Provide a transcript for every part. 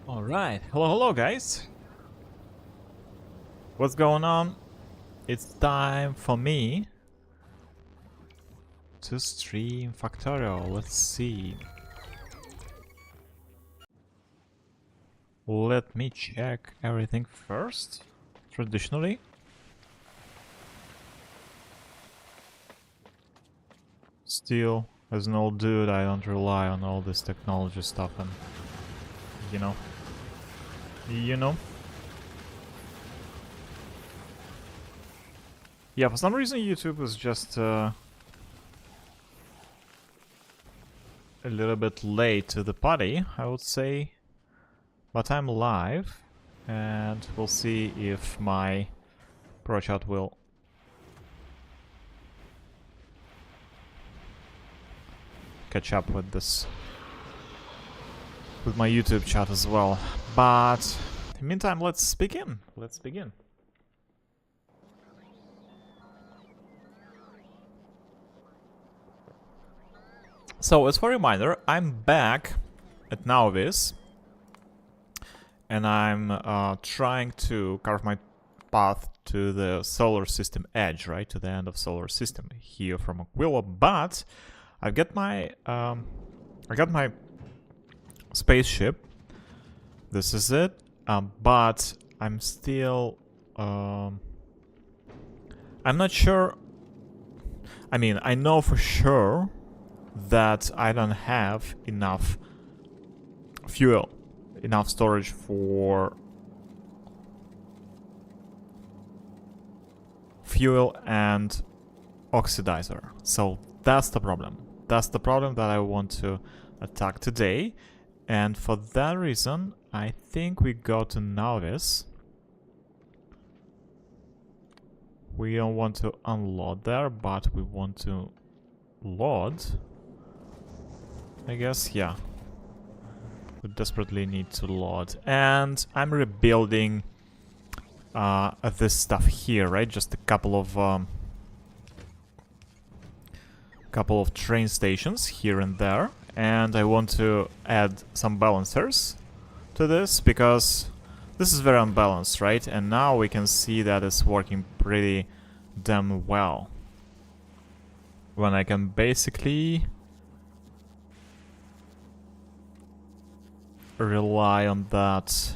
Alright, hello guys! What's going on? It's time for me to stream Factorio. Let's see. Let me check everything first, traditionally. Still, as an old dude, I don't rely on all this technology stuff and, you know. Yeah, for some reason YouTube is just a little bit late to the party, I would say. But I'm live, and we'll see if my Pro Chat will catch up with this, with my YouTube chat as well. But in the meantime, let's begin. Let's begin. So, as for a reminder, I'm back at Nauvis, and I'm trying to carve my path to the solar system edge, right, to the end of solar system here from Aquila. But I got my spaceship. This is it. But I'm still I'm not sure. I mean, I know for sure that I don't have enough fuel, enough storage for fuel and oxidizer. So that's the problem. That's the problem that I want to attack today. And for that reason, I think we go to Nauvis. We don't want to unload there, but we want to load. I guess, yeah. We desperately need to load. And I'm rebuilding this stuff here, right? Just a couple of train stations here and there. And I want to add some balancers to this, because this is very unbalanced, right? And now we can see that it's working pretty damn well. When I can basically rely on that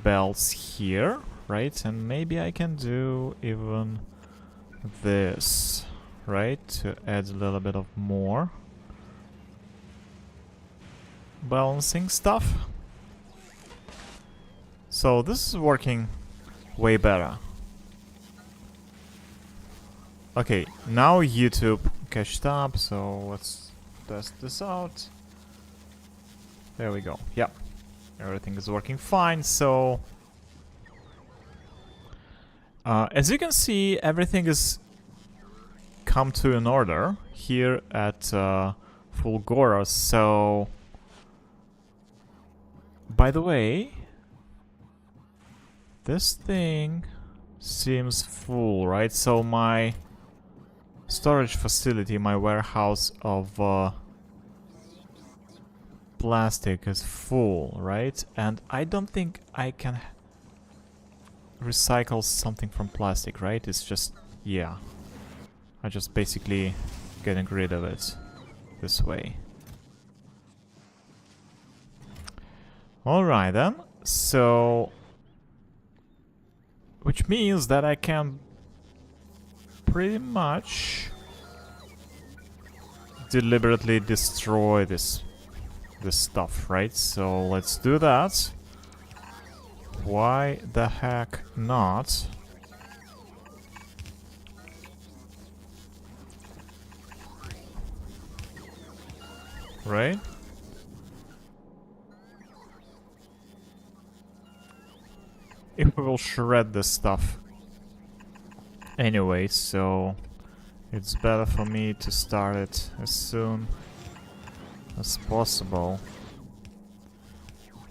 belts here, right? And maybe I can do even this, right? To add a little bit of more balancing stuff. So this is working way better. Okay, now YouTube catched up, so let's test this out. There we go. Yep. Everything is working fine, so as you can see, everything is come to an order here at Fulgora. So, by the way, this thing seems full, right? So my storage facility, my warehouse of plastic is full, right? And I don't think I can recycle something from plastic, right? It's just, yeah. I just basically getting rid of it this way. Alright then, so which means that I can pretty much deliberately destroy this stuff, right? So let's do that. Why the heck not? Right? If we will shred this stuff anyway, so it's better for me to start it as soon as possible.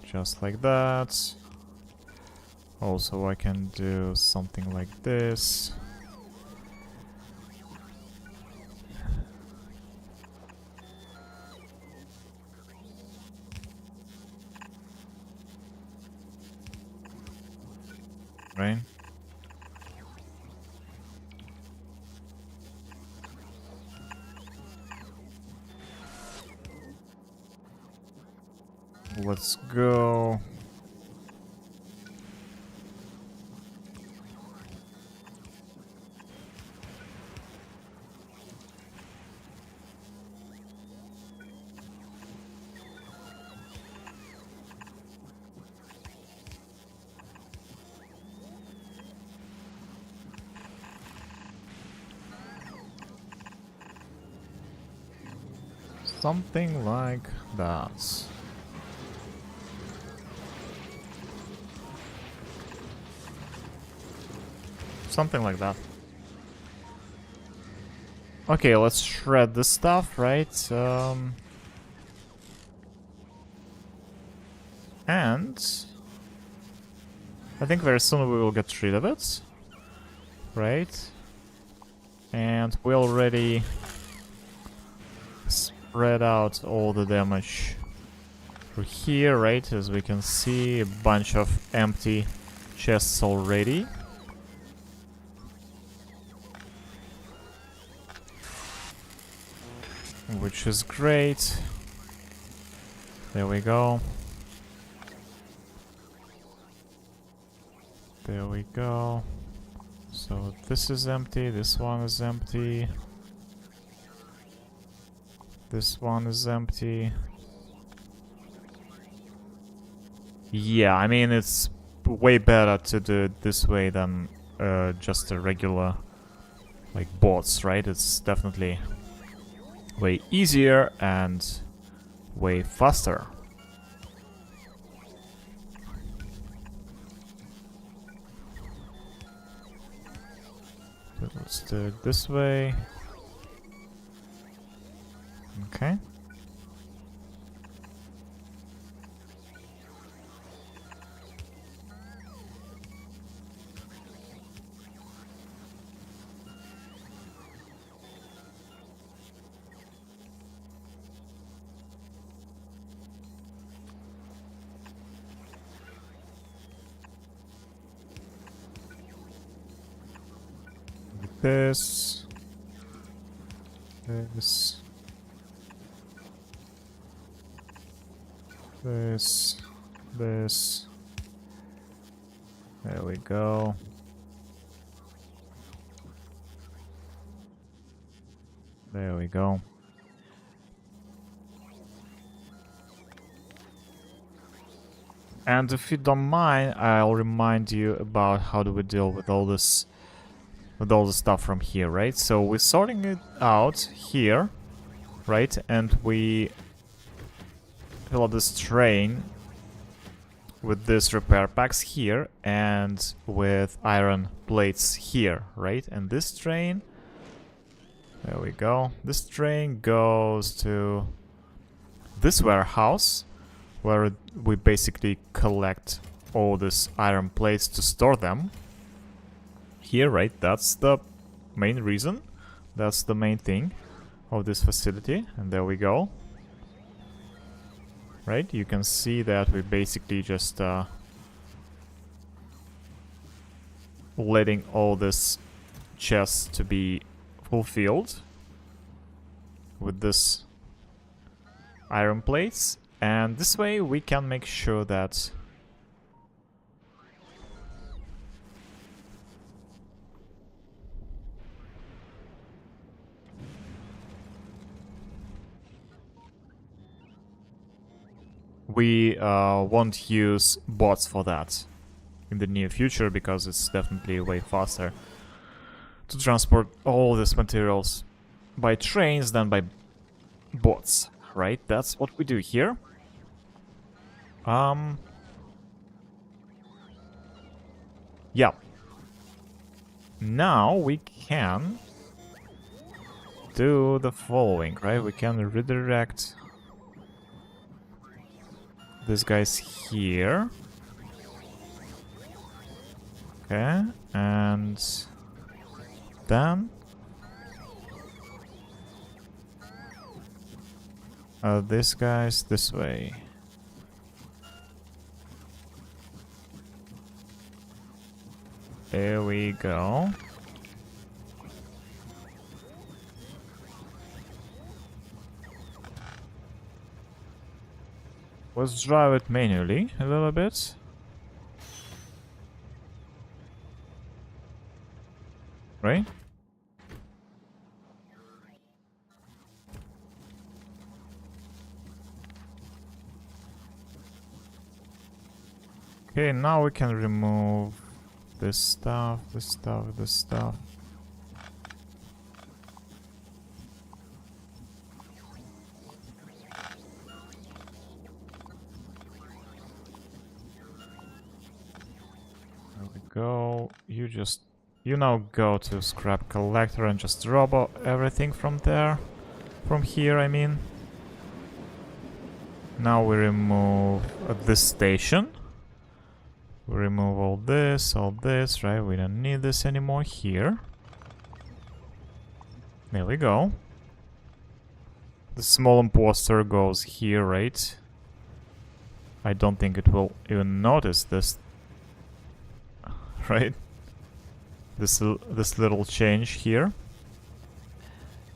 Just like that. Also, I can do something like this. right? Let's go. Something like that. Something like that. Okay, let's shred this stuff, right? And I think very soon we will get rid of it, right? And we already spread out all the damage through here, right? As we can see, a bunch of empty chests already. Which is great. There we go. There we go. So this is empty, this one is empty. This one is empty. Yeah, I mean, it's way better to do it this way than just a regular, like, bots, right? It's definitely way easier and way faster. So let's do it this way. Okay. This. This. This. There we go. There we go. And if you don't mind, I'll remind you about how do we deal with all this, with all the stuff from here, right? So we're sorting it out here, right? And we fill up this train with these repair packs here and with iron plates here, right? And this train, there we go. This train goes to this warehouse where we basically collect all these iron plates to store them here, right? That's the main reason. That's the main thing of this facility. And there we go. Right? You can see that we basically just letting all this chests to be fulfilled with this iron plates. And this way we can make sure that we won't use bots for that in the near future, because it's definitely way faster to transport all these materials by trains than by bots, right? That's what we do here. Yeah. Now we can do the following, right? We can redirect these guys here. Okay, and then these guys this way. There we go. Let's drive it manually a little bit. Right? Okay, now we can remove this stuff, this stuff, this stuff. There we go. You now go to scrap collector and just drop everything from there. From here, I mean. Now we remove this station. We remove all this, right? We don't need this anymore here. There we go. The small imposter goes here, right? I don't think it will even notice this, right? This little change here.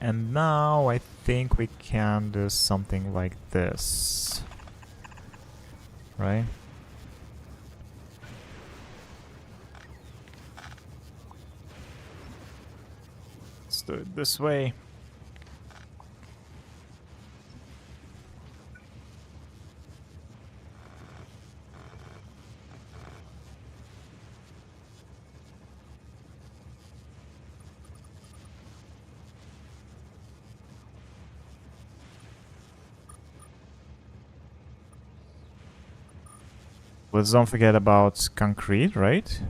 And now I think we can do something like this, right? Let's do it this way. Let's don't forget about concrete, right?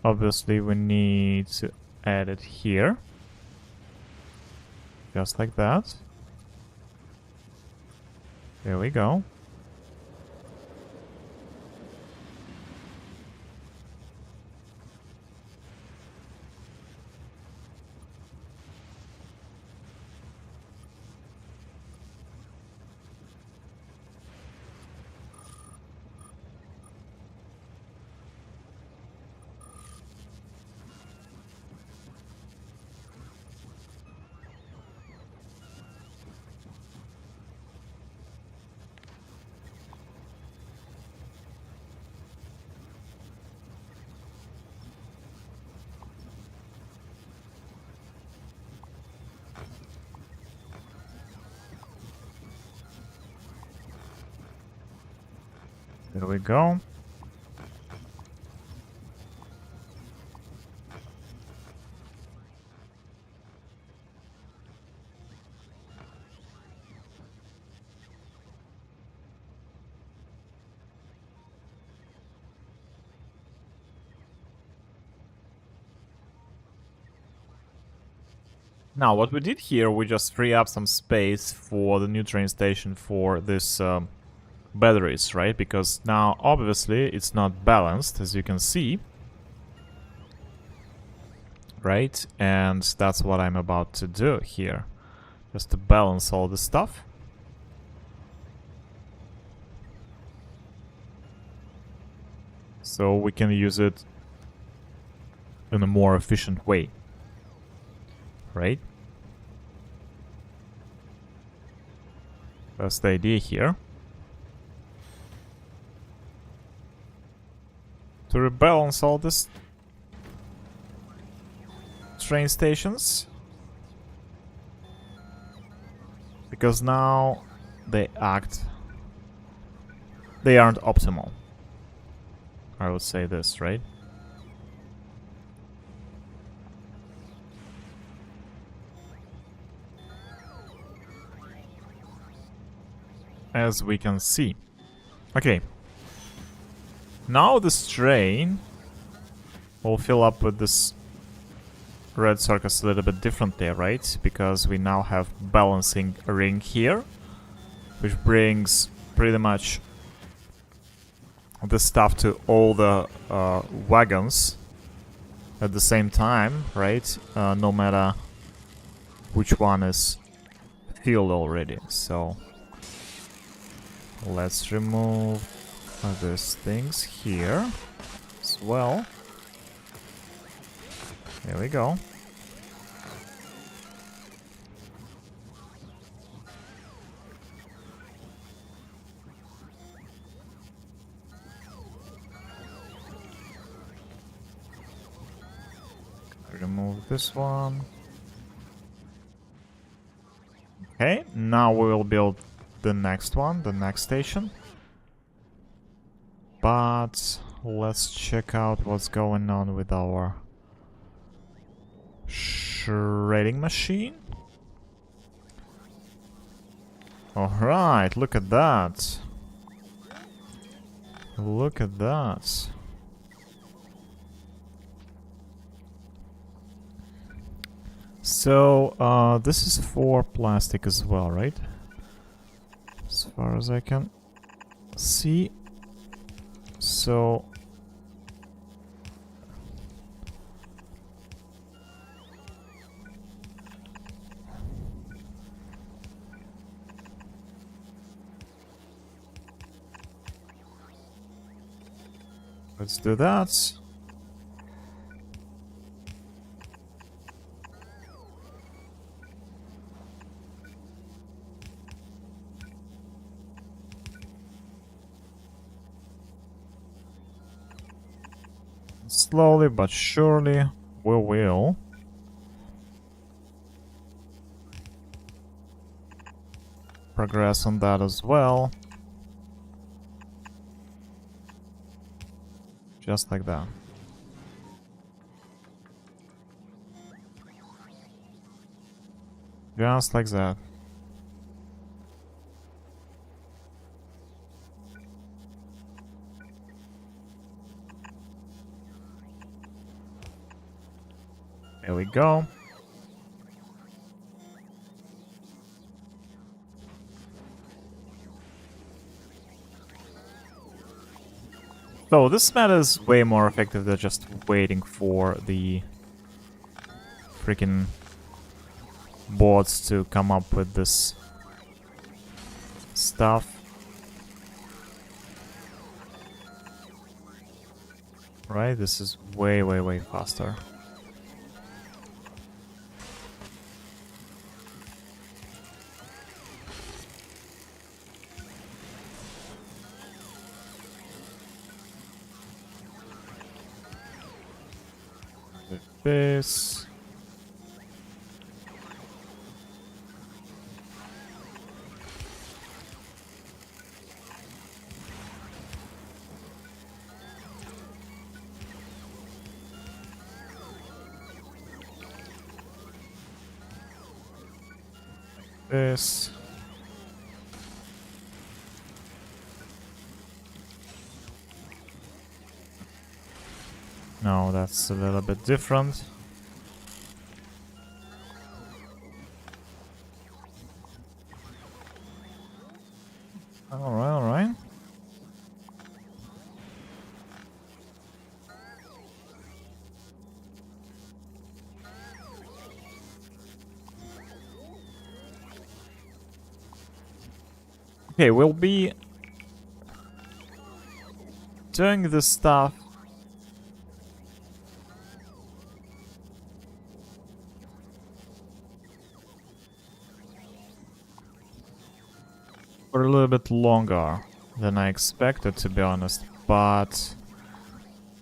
Obviously we need to add it here. Just like that. There we go. There we go. Now, what we did here, we just free up some space for the new train station for this batteries, right? Because now, obviously, it's not balanced, as you can see. Right? And that's what I'm about to do here. Just to balance all this stuff. So we can use it in a more efficient way. Right? That's the idea here. To rebalance all this train stations. Because now they aren't optimal. I would say this, right? As we can see. Okay. Now this train will fill up with this red circus a little bit differently, right? Because we now have balancing ring here, which brings pretty much the stuff to all the wagons at the same time, right? No matter which one is filled already. So let's remove these things here. Let's as well. There we go. Remove this one. Okay, now we will build the next one, the next station. But let's check out what's going on with our shredding machine. Alright, look at that. Look at that. So, this is for plastic as well, right? As far as I can see. So... let's do that. Slowly but surely we will progress on that as well. Just like that. Just like that. There we go. So this method is way more effective than just waiting for the freaking bots to come up with this stuff. Right? This is way, way, way faster. This. This. No, that's a little bit different. Alright, alright. Okay, we'll be doing this stuff for a little bit longer than I expected, to be honest, but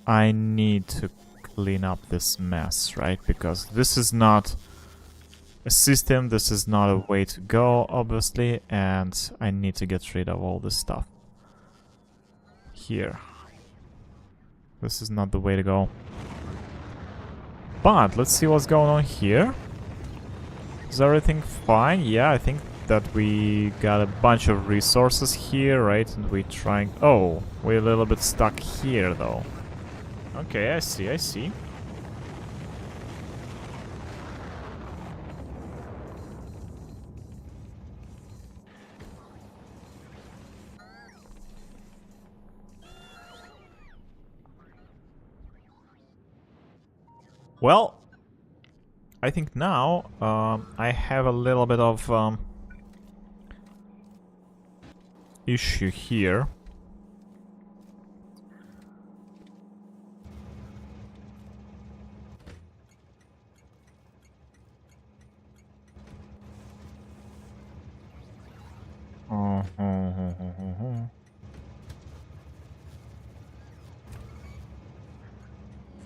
I need to clean up this mess, right? Because this is not a system, this is not a way to go, obviously, and I need to get rid of all this stuff here. This is not the way to go. But let's see what's going on here. Is everything fine? Yeah, I think that we got a bunch of resources here, right? And we're trying... oh, we're a little bit stuck here, though. Okay, I see, I see. Well, I think now I have a little bit of issue here.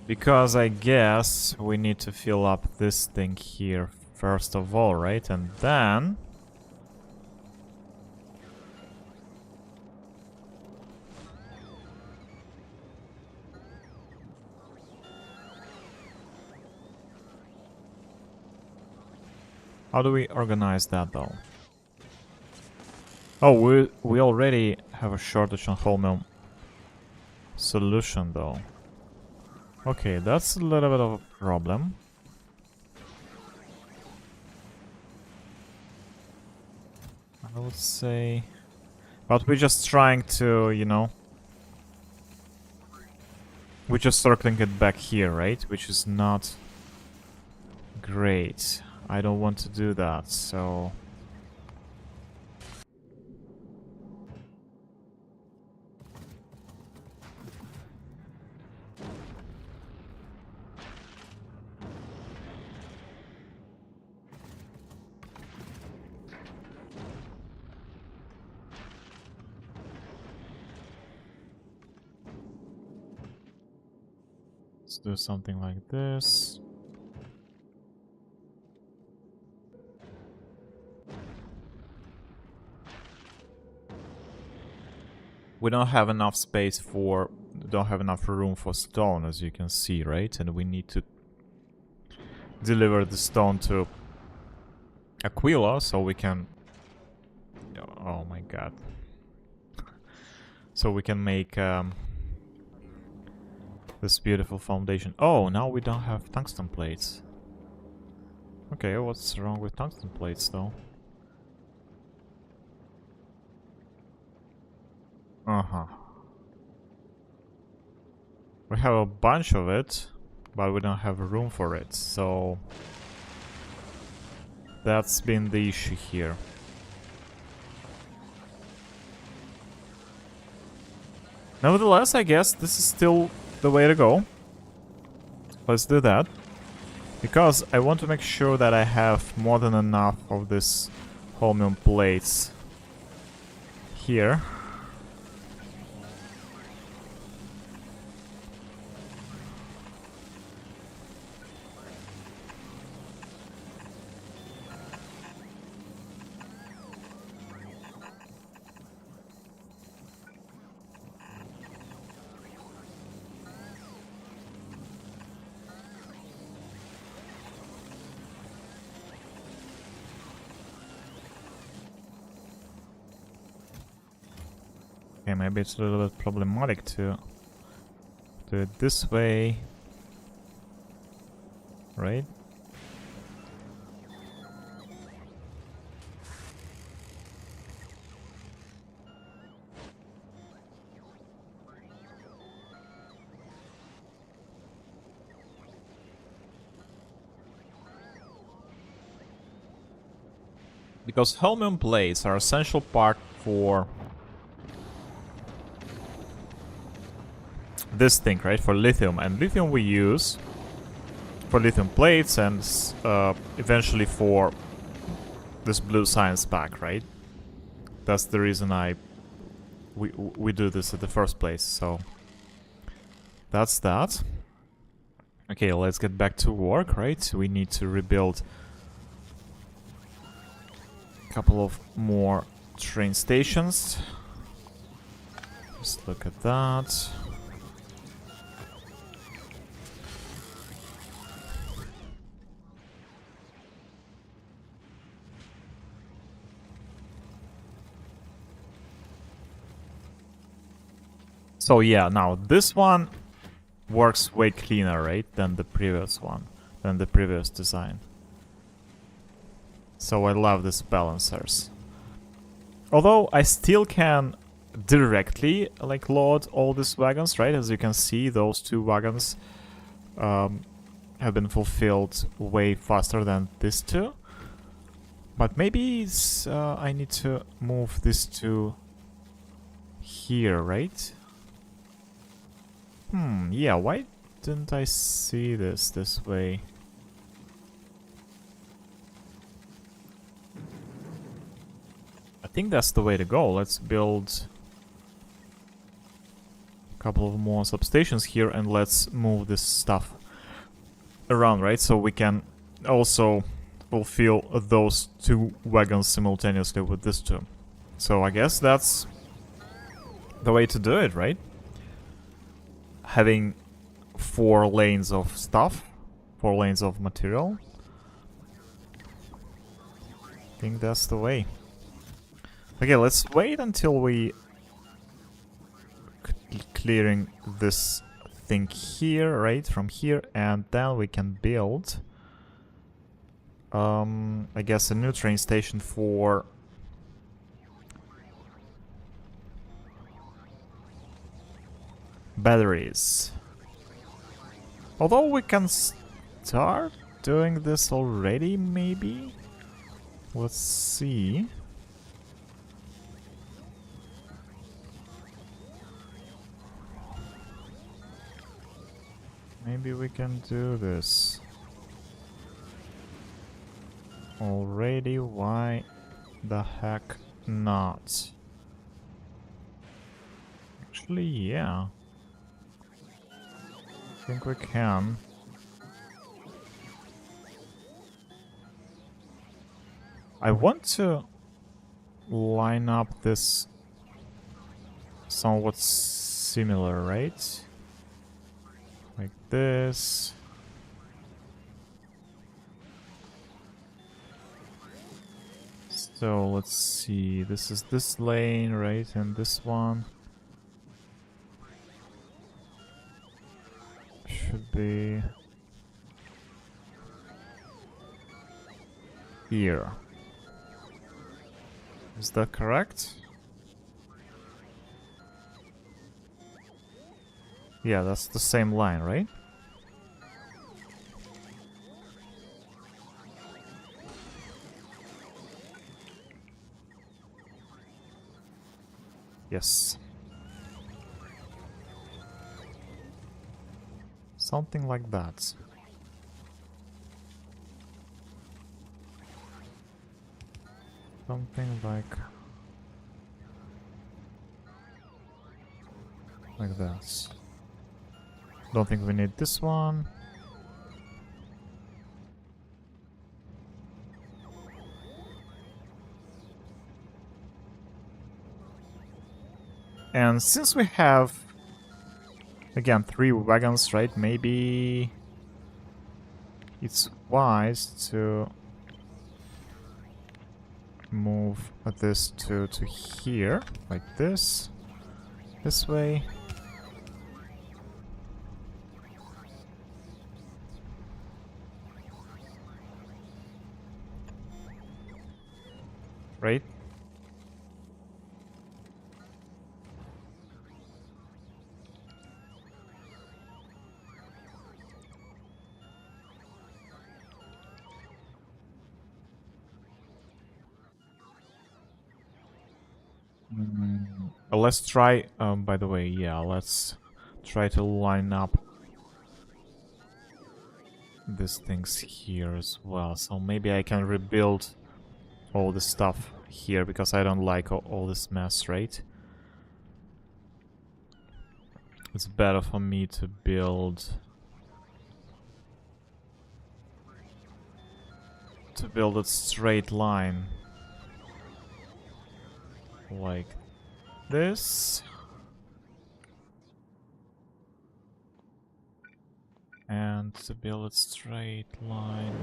Because I guess we need to fill up this thing here first of all, right? And then... How do we organize that though? Oh, we already have a shortage on Holmium solution though. Okay, that's a little bit of a problem. I would say... But we're just trying to, you know... We're just circling it back here, right? Which is not great. I don't want to do that, so... Let's do something like this. We don't have enough space for... don't have enough room for stone, as you can see, right? And we need to deliver the stone to Aquila so we can... Oh my god. So we can make this beautiful foundation. Oh, now we don't have tungsten plates. Okay, what's wrong with tungsten plates though? Uh-huh. We have a bunch of it, but we don't have room for it, so... That's been the issue here. Nevertheless, I guess this is still the way to go. Let's do that. Because I want to make sure that I have more than enough of this Holmium plates here. Okay, maybe it's a little bit problematic to do it this way, right? Because Holmium plates are essential part for this thing, right? For lithium, and lithium we use for lithium plates and eventually for this blue science pack, right? That's the reason we do this in the first place. So that's that. Okay, let's get back to work, right? We need to rebuild a couple of more train stations. Just look at that. So yeah, now this one works way cleaner, right, than the previous one, than the previous design. So I love these balancers. Although I still can directly like load all these wagons, right? As you can see, those two wagons have been fulfilled way faster than these two. But maybe it's, I need to move these two here, right? Yeah, why didn't I see this way? I think that's the way to go. Let's build a couple of more substations here, and let's move this stuff around, right? So we can also fulfill those two wagons simultaneously with this two. So I guess that's the way to do it, right? Having 4 lanes of stuff, 4 lanes of material. I think that's the way. Okay, let's wait until we clearing this thing here, right, from here, and then we can build I guess a new train station for batteries. Although we can start doing this already, maybe? Let's see. Maybe we can do this already. Why the heck not? Actually, yeah. I think we can. I want to line up this somewhat similar, right? Like this. So let's see, this is this lane, right? And this one should be here. Is that correct? Yeah, that's the same line, right? Yes. Something like that. Something like that. Don't think we need this one. And since we have, again, 3 wagons, right? Maybe it's wise to move this to here, like this way. Right? Let's try, by the way, yeah, let's try to line up these things here as well. So maybe I can rebuild all this stuff here, because I don't like all this mess, right? It's better for me to build a straight line like this, and to build a straight line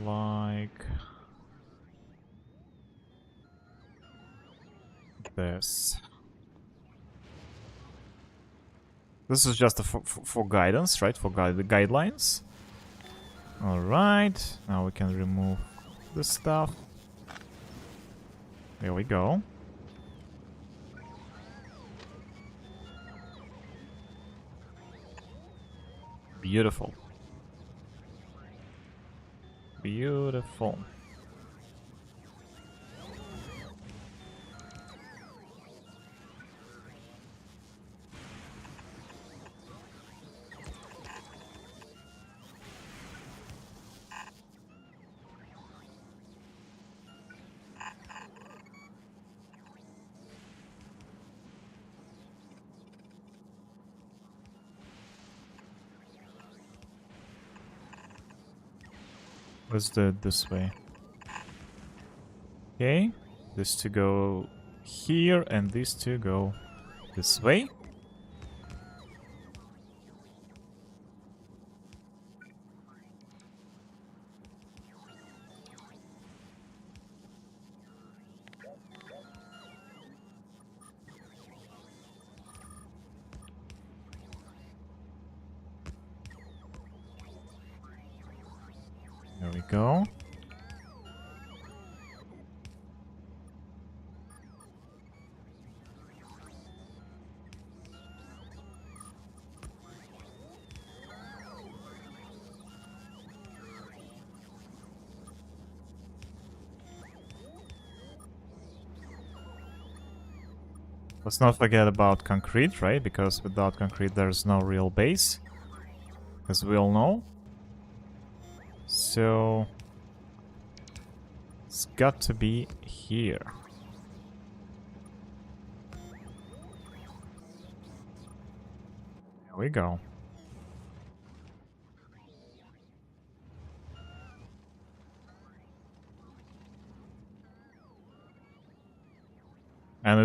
like this. This is just for guidance, right? For the guidelines. Alright, now we can remove this stuff. There we go. Beautiful. Beautiful. Let's do it this way. Okay, these two go here and these two go this way. There we go. Let's not forget about concrete, right? Because without concrete there's no real base, as we all know. So it's got to be here. There we go. And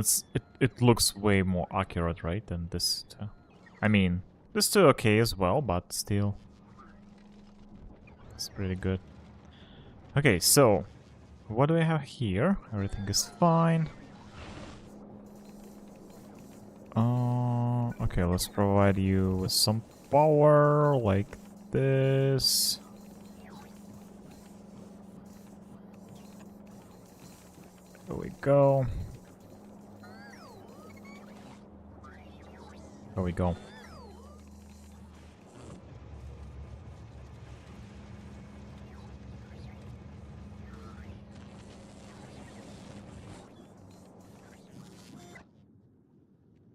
it looks way more accurate, right, than this two. I mean, this two okay as well, but still, it's pretty good. Okay, so what do we have here? Everything is fine. Okay, let's provide you with some power like this. There we go. There we go.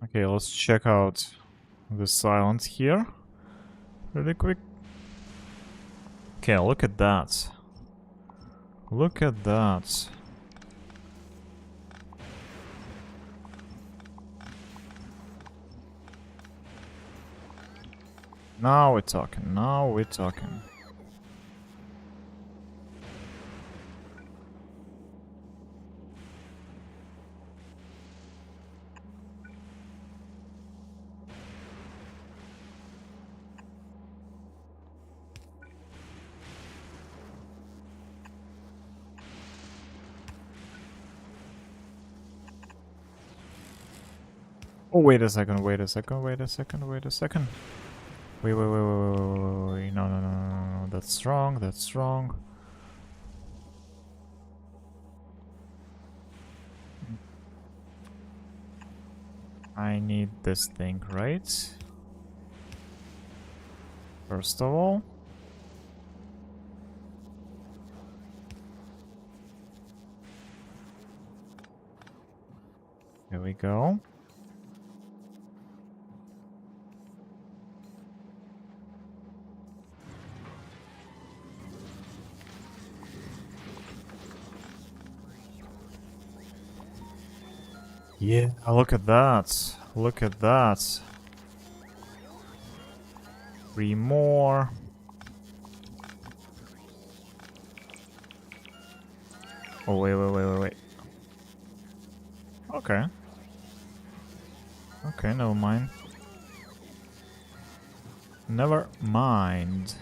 Okay, let's check out this island here really quick. Okay, look at that. Look at that. Now we're talking, now we're talking. Oh, wait a second, wait a second, wait a second, wait a second. Wait, no, no, no, no, no, that's wrong, that's wrong. I need this thing, right? First of all. Here we go. Yeah, look at that. Look at that. 3 more. Oh, wait. Okay. Okay, never mind. Never mind.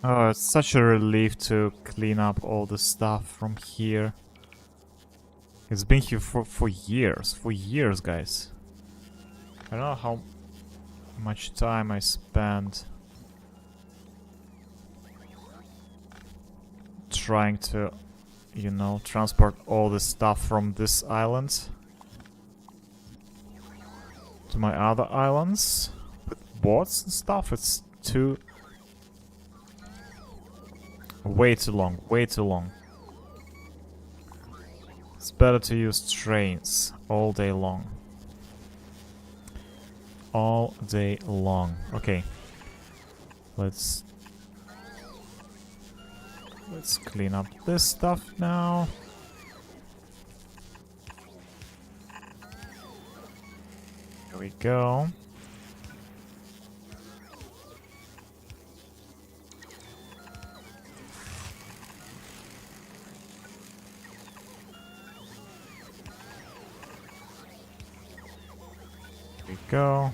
Oh, it's such a relief to clean up all the stuff from here. It's been here for years, guys. I don't know how much time I spent trying to, you know, transport all the stuff from this island to my other islands with boats and stuff. It's way too long, way too long. It's better to use trains all day long. All day long. Okay. Let's Let's clean up this stuff now. Here we go. Here we go.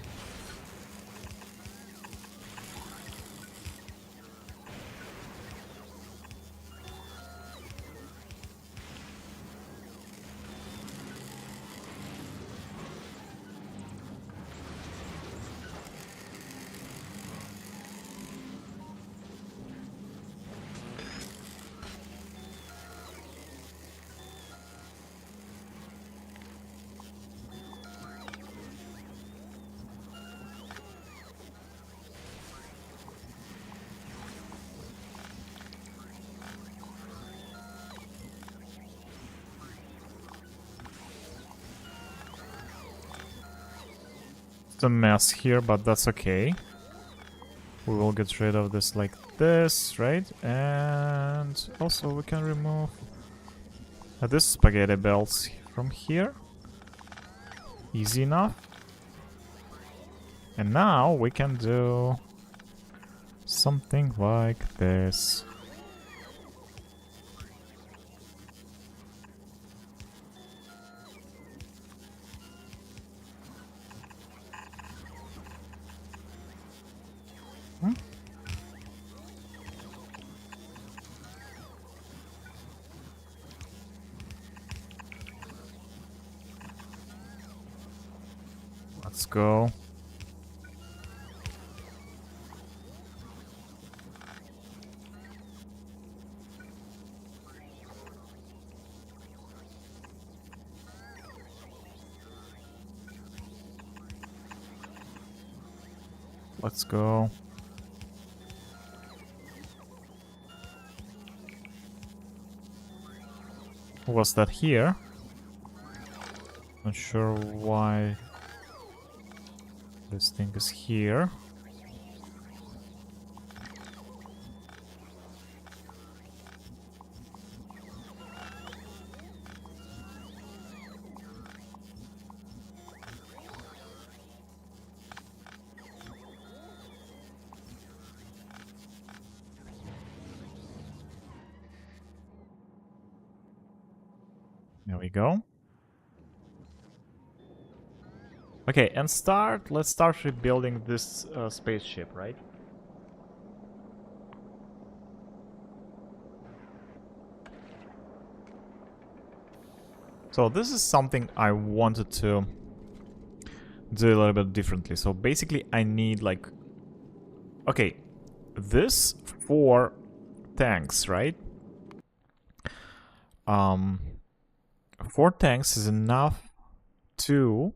A mess here, but that's okay. We will get rid of this like this, right? And also we can remove this spaghetti belts from here. Easy enough. And now we can do something like this. Let's go. Let's go. Was that here? Not sure why this thing is here. There we go. Okay, and let's start rebuilding this spaceship, right? So this is something I wanted to do a little bit differently. So basically I need like... Okay, this 4 tanks, right? 4 tanks is enough to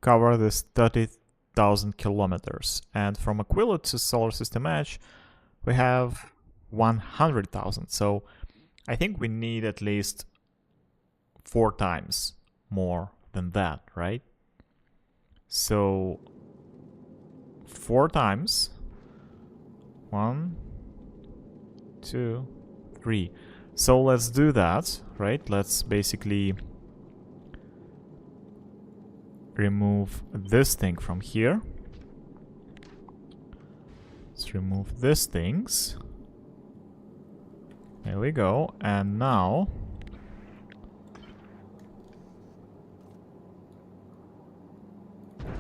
cover this 30,000 kilometers. And from Aquila to Solar System Edge, we have 100,000. So I think we need at least 4 times more than that, right? So 4 times 1, 2, 3. So let's do that, right? Let's basically remove this thing from here. Let's remove these things. There we go. And now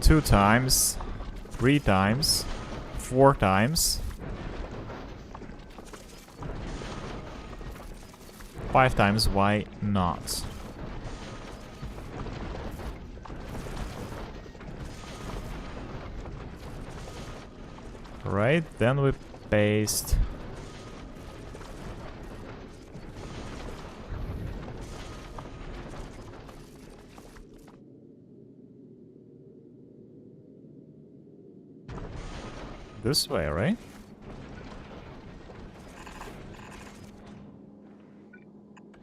two times, 3 times, 4 times, 5 times, why not? Right, then we paste this way, right?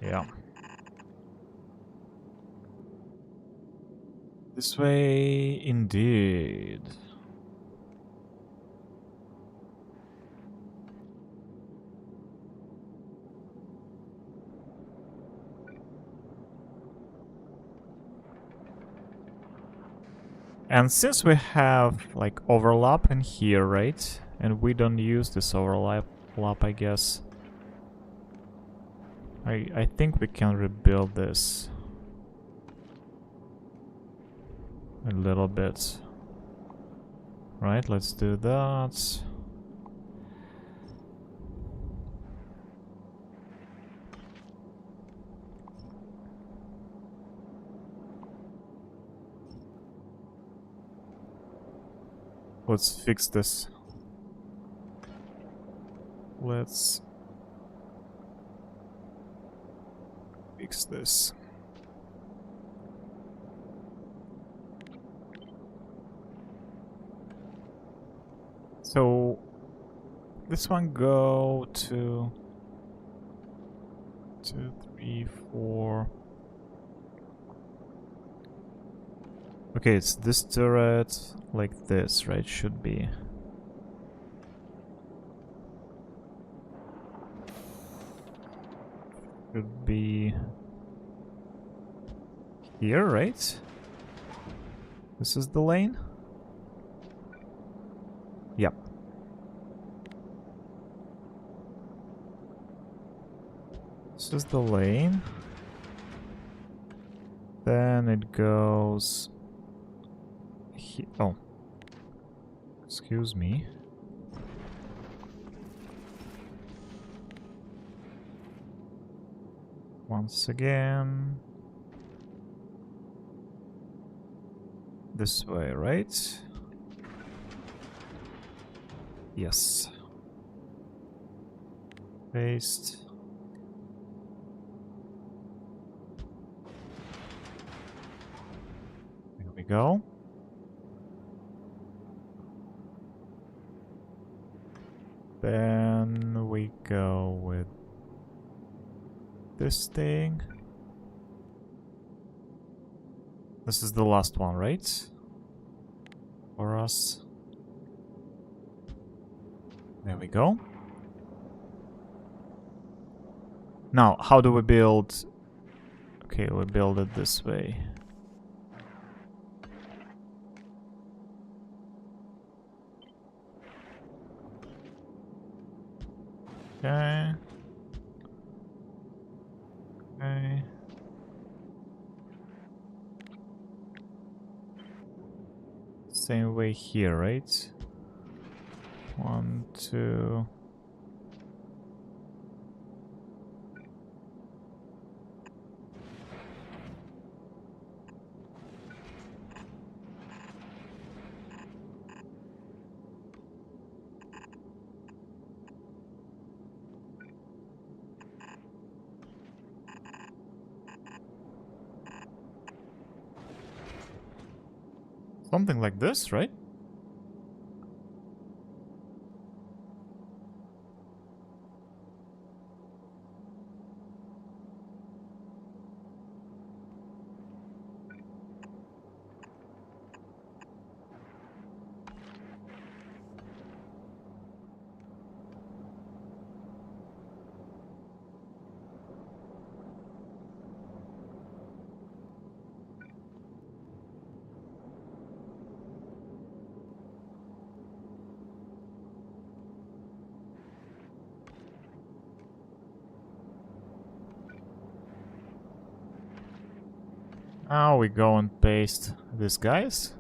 Yeah. This way, indeed. And since we have like overlap in here, right? And we don't use this overlap, I guess. I think we can rebuild this a little bit. Right, let's do that. Let's fix this. Let's fix this. So this one go to 2, 3, 4. Okay, it's this turret like this, right? Should be. Should be here, right? This is the lane? Yep. This is the lane. Then it goes... Oh. Excuse me. Once again. This way, right? Yes. Paste. There we go. Then we go with this thing. This is the last one, right? For us. There we go. Now, how do we build? Okay, we build it this way. Okay. Okay. Same way here, right? 1, 2. Something like this, right? Now we go and paste these guys.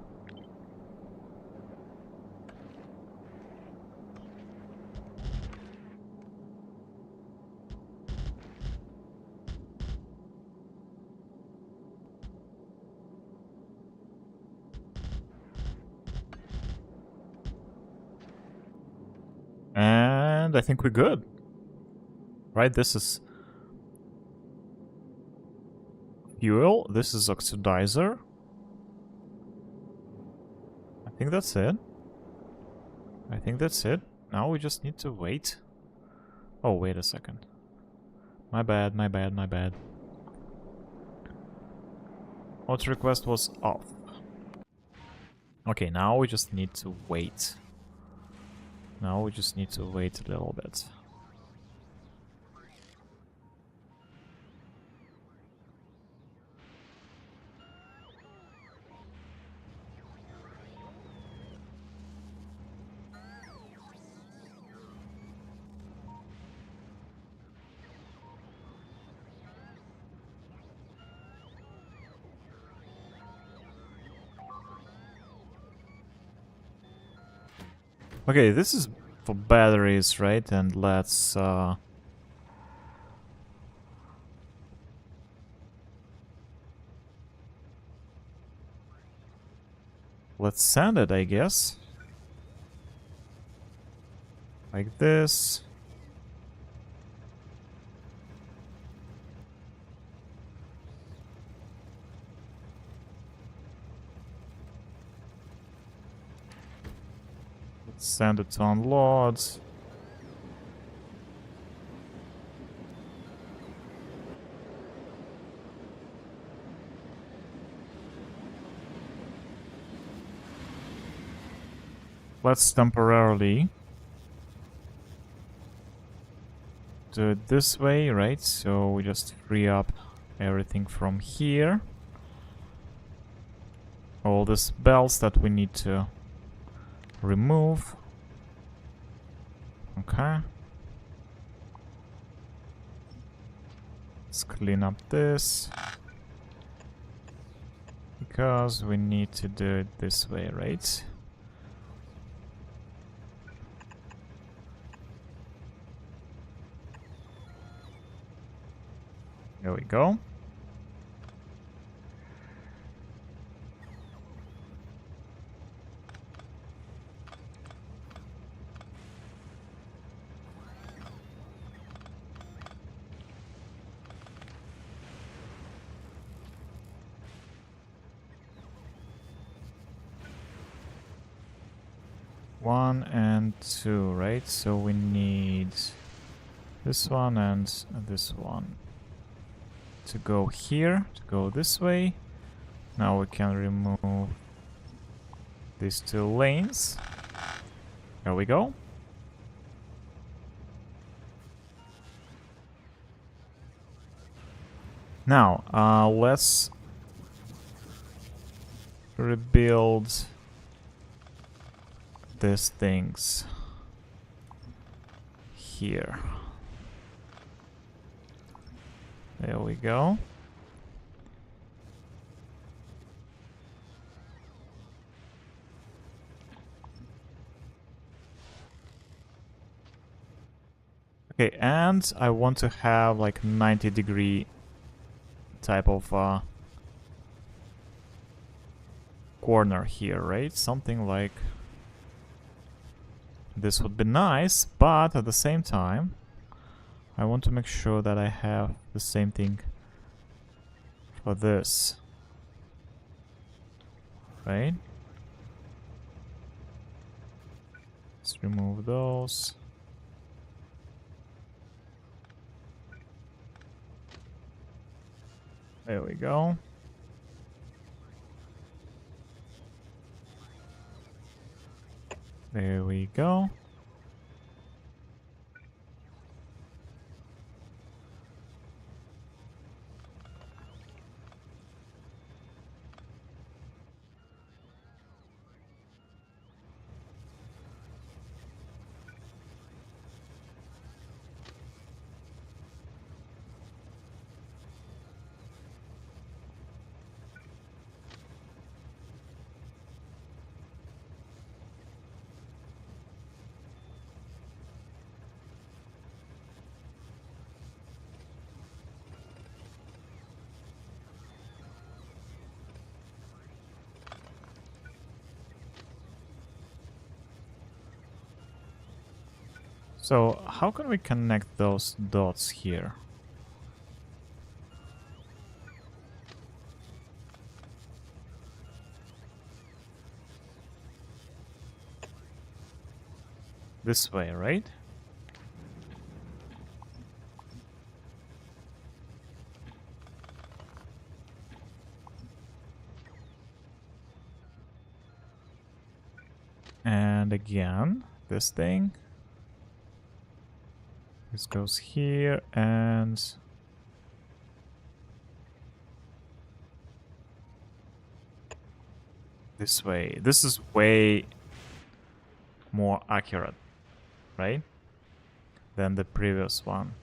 And I think we're good. Right, this is fuel, this is oxidizer. I think that's it. I think that's it. Now we just need to wait. Oh, wait a second. My bad, my bad, my bad. Auto request was off. Okay, now we just need to wait. Now we just need to wait a little bit. Okay, this is for batteries, right? And let's sand it, I guess. Like this. Let's send it to unload. Let's temporarily do it this way, right? So we just free up everything from here. All these belts that we need to remove. Okay. Let's clean up this. Because we need to do it this way, right? There we go. One and two, right? So we need this one and this one to go here, to go this way. Now we can remove these two lanes. There we go. Now, let's rebuild these things here. There we go. Okay, and I want to have like 90-degree type of corner here, right? Something like this would be nice, but at the same time I want to make sure that I have the same thing for this, right? Let's remove those. There we go. There we go. So how can we connect those dots here? This way, right? And again, this thing. This goes here and this way. This is way more accurate, right? Than the previous one.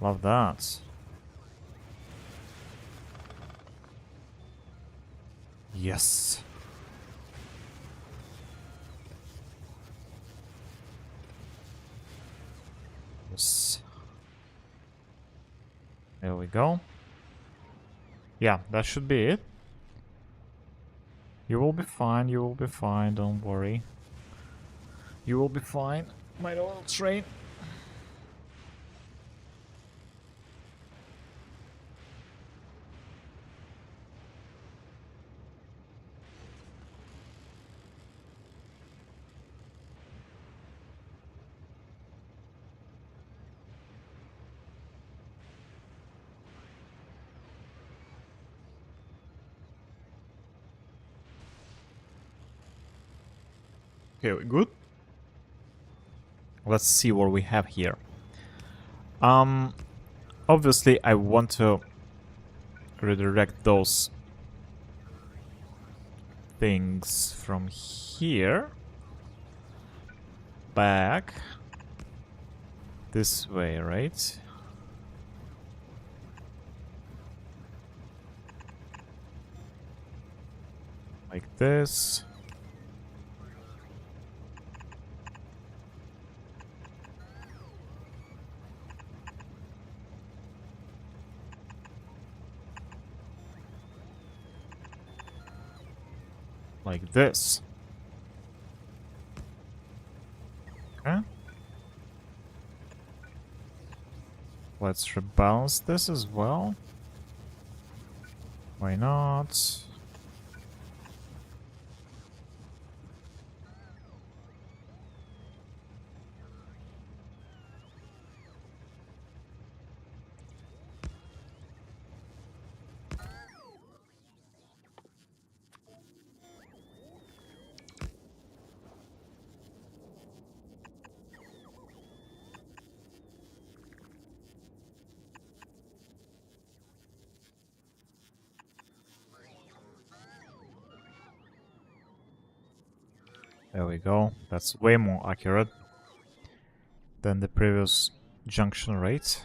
Love that. Yes. Yes. There we go. Yeah, that should be it. You will be fine, you will be fine, don't worry. You will be fine, my little train. Okay, we good? Let's see what we have here. Obviously I want to redirect those things from here back this way, right? Like this. Like this. Okay. Let's rebalance this as well. Why not? There we go. That's way more accurate than the previous junction rate.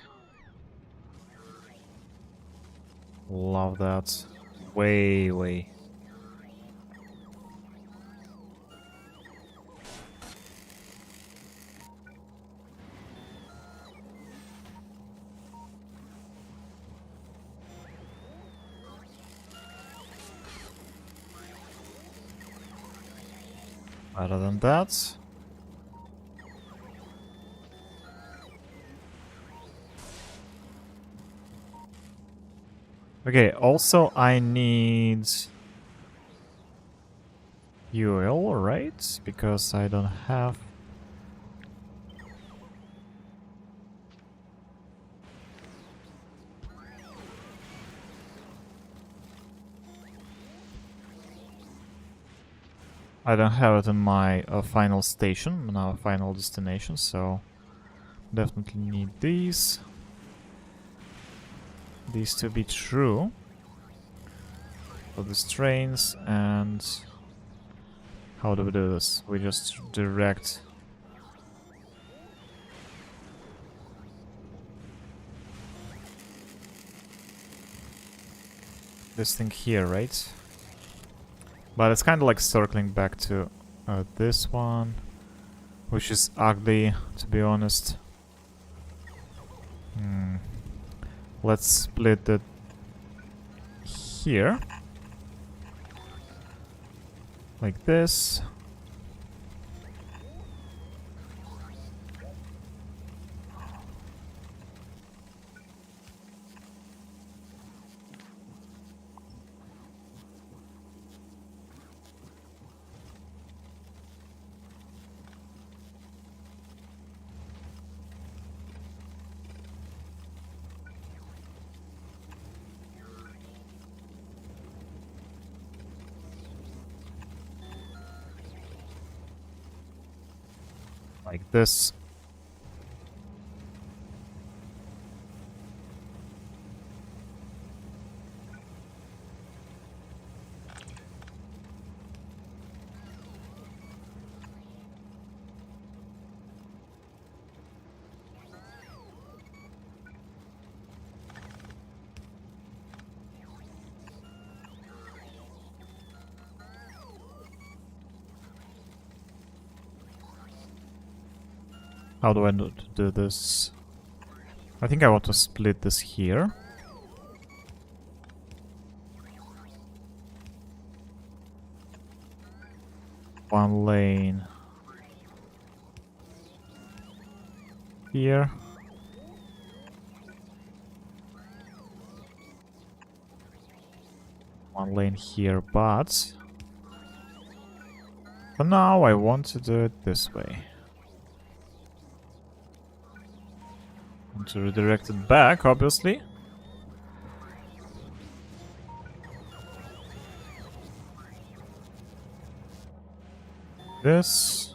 Love that. Way. Other than that, okay, also I need fuel, right? Because I don't have... I don't have it in my final station, in our final destination, so definitely need these. These to be true for these trains. And how do we do this? We just direct this thing here, right? But it's kind of like circling back to this one, which is ugly, to be honest. Let's split it here. Like this. Like this. How do I do this? I think I want to split this here. One lane here. One lane here, but for now I want to do it this way. I want to redirect it back, obviously. This.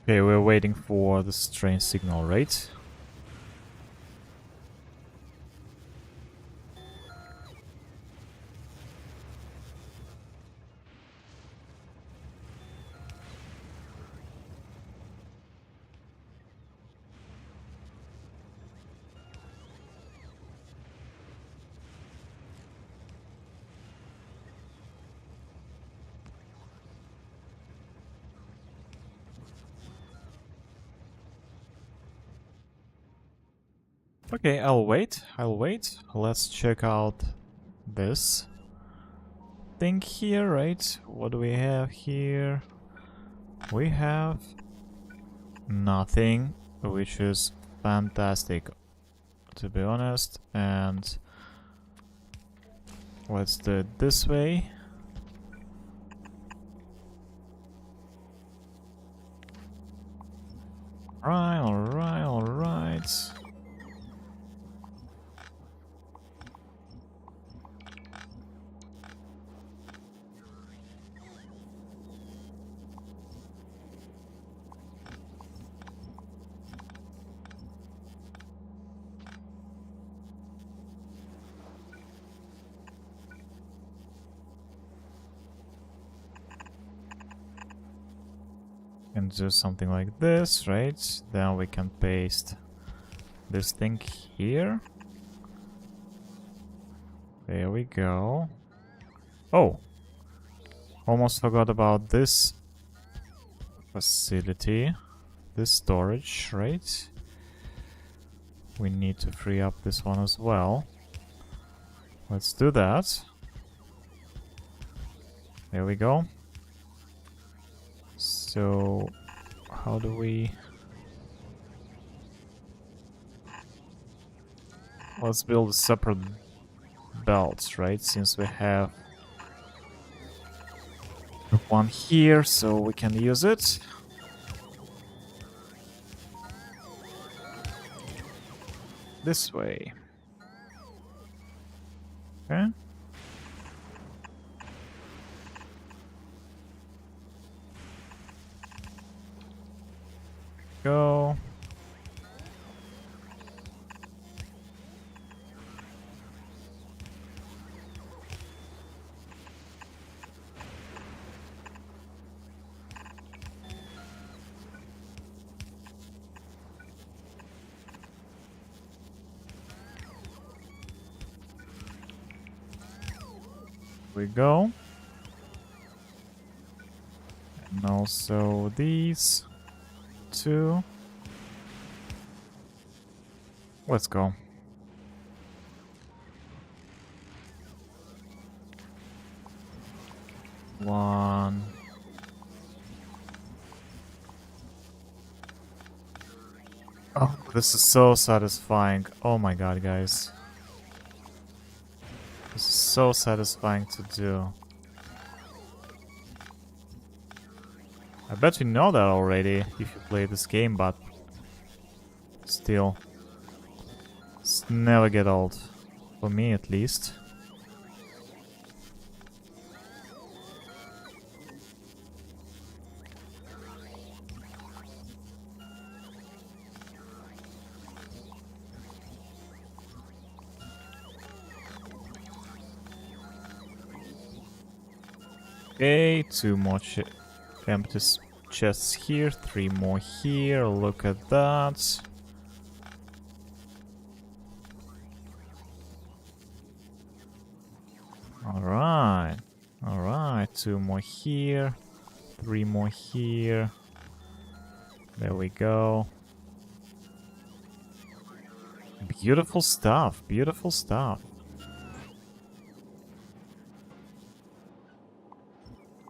Okay, we're waiting for the train signal, right? Okay, I'll wait. Let's check out this thing here, right? What do we have here? We have nothing, which is fantastic, to be honest. And let's do it this way. Alright. And do something like this, right? Then we can paste this thing here. There we go. Oh! Almost forgot about this facility. This storage, right? We need to free up this one as well. Let's do that. There we go. So, how do we... Let's build separate belts, right? Since we have one here, so we can use it. This way. Okay. Go. We go. And also these two. Let's go. One. Oh, this is so satisfying. Oh my god, guys. This is so satisfying to do. I bet you know that already if you play this game, but still, it's never get old. For me, at least. Okay, 2 more empty chests here, 3 more here. Look at that. Alright. Alright, 2 more here, 3 more here. There we go. Beautiful stuff, beautiful stuff.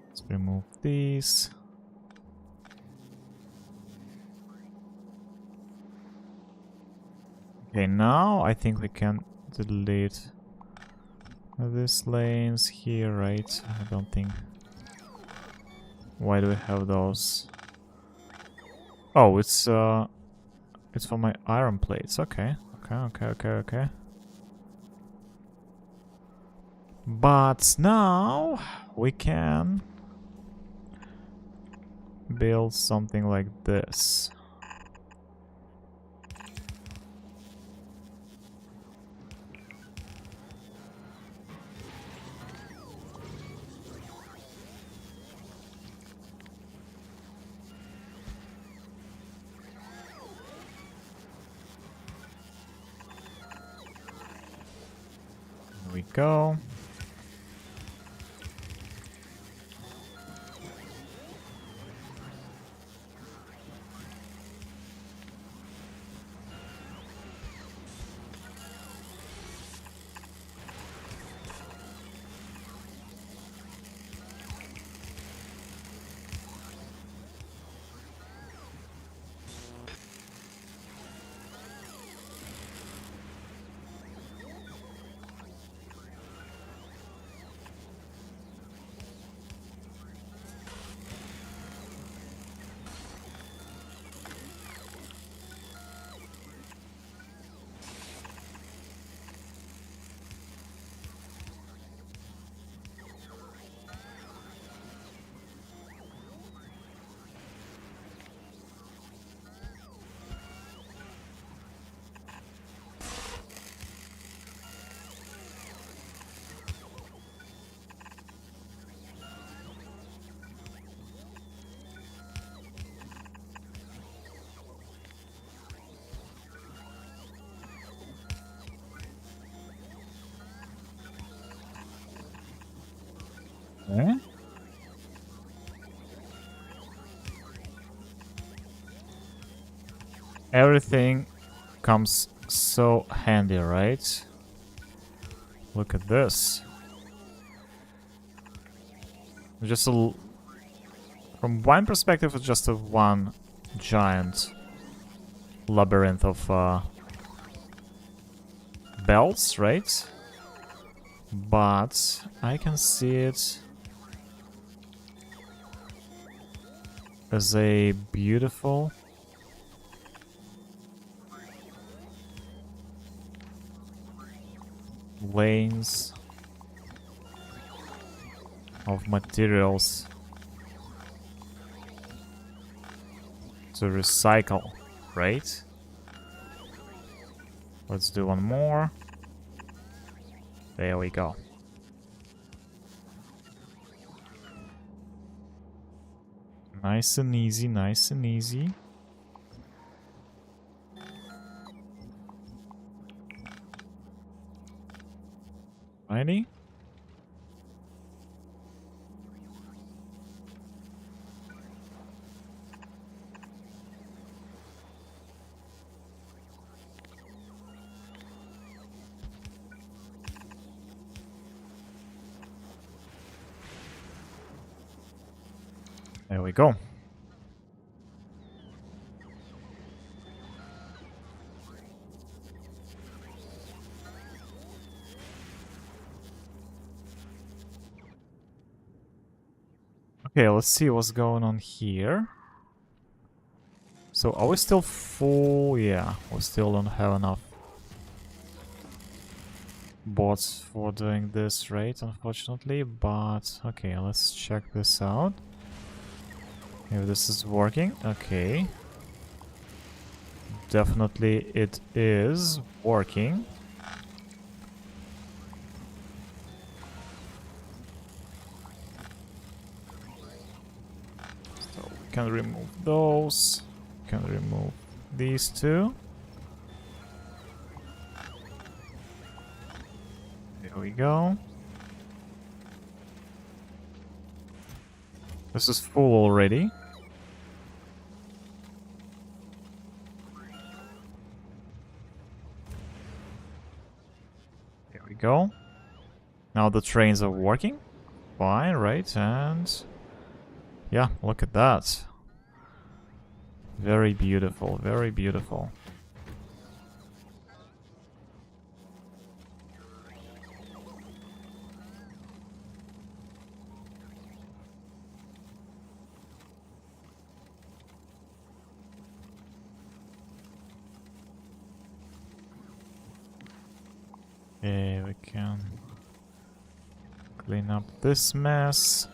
Let's remove these. Okay, now I think we can delete these lanes here, right? I don't think. Why do we have those? Oh, it's for my iron plates. Okay, okay. But now we can build something like this. There we go. Okay. Everything comes so handy, right? Look at this. Just from one perspective, it's just a one giant labyrinth of belts, right? But I can see it as a beautiful lanes of materials to recycle, right? Let's do one more. There we go. Nice and easy, nice and easy. Ready? There we go. Okay, let's see what's going on here. So, are we still full? Yeah, we still don't have enough bots for doing this, right? Unfortunately, but okay, let's check this out. If this is working, okay. Definitely it is working. can remove those. Can remove these two. There we go. This is full already. There we go. Now the trains are working. Fine, right? And yeah, look at that. Very beautiful, very beautiful. Okay, we can clean up this mess.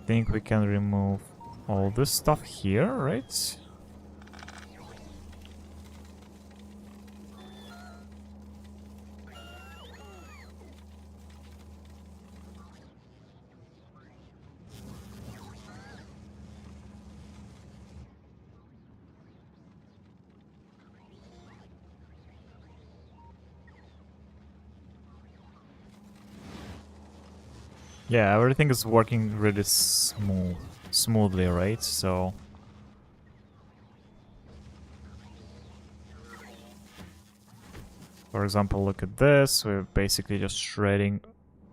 Think we can remove all this stuff here, right? Yeah, everything is working really smoothly, right? So for example, look at this. We're basically just shredding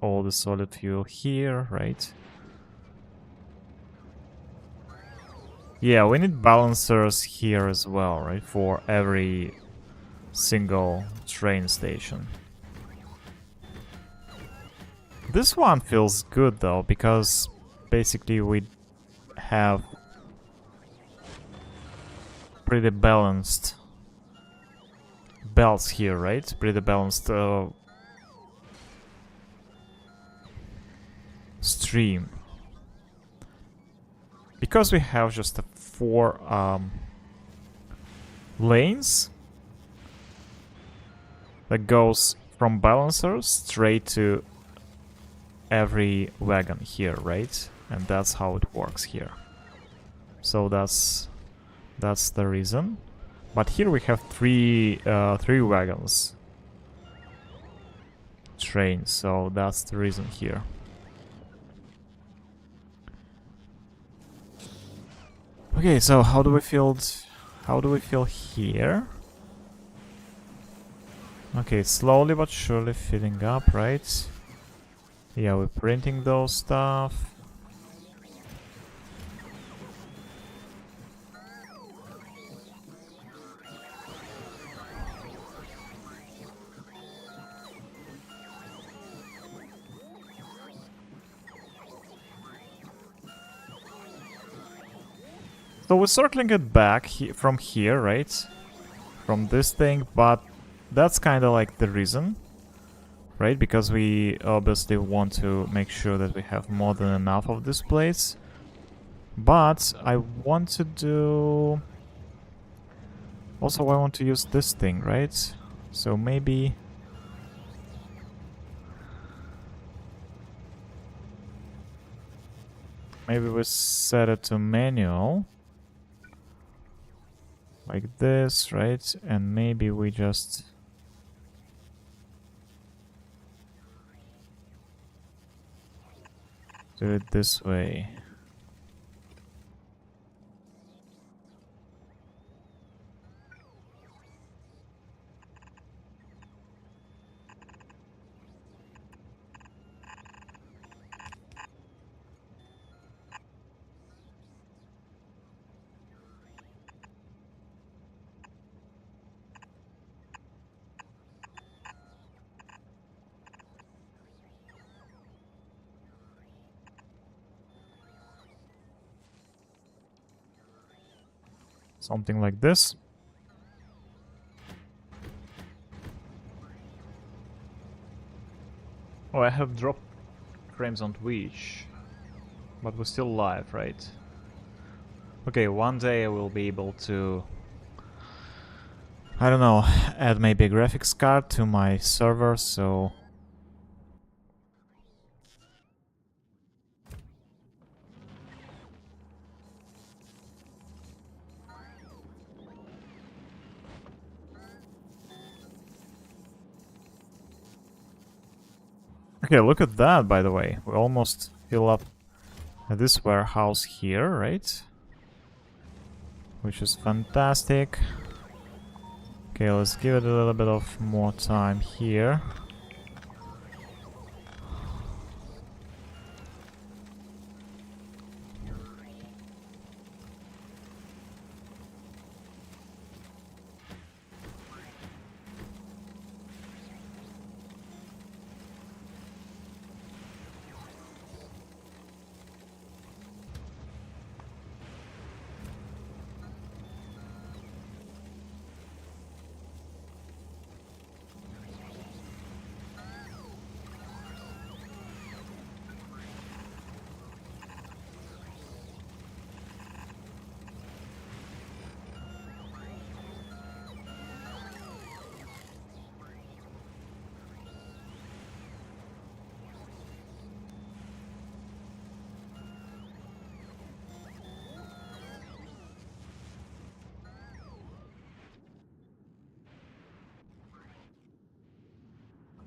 all the solid fuel here, right? Yeah, we need balancers here as well, right? For every single train station. This one feels good though, because basically we have pretty balanced belts here, right? Pretty balanced stream. Because we have just 4 lanes that goes from balancers straight to every wagon here, right? And that's how it works here. So that's the reason. But here we have three wagons trains, so that's the reason here. Okay, so how do we feel here? Okay, slowly but surely filling up, right? Yeah, we're printing those stuff. So we're circling it back from here, right? From this thing, but that's kind of like the reason, right? Because we obviously want to make sure that we have more than enough of this place. But I want to do... Also, I want to use this thing, right? So maybe... Maybe we set it to manual. Like this, right? And maybe we just... do it this way. Something like this. Oh, I have dropped frames on Twitch, but we're still live, right? Okay, one day I will be able to, I don't know, add maybe a graphics card to my server, so... Okay, look at that, by the way. We almost fill up this warehouse here, right? Which is fantastic. Okay, let's give it a little bit of more time here.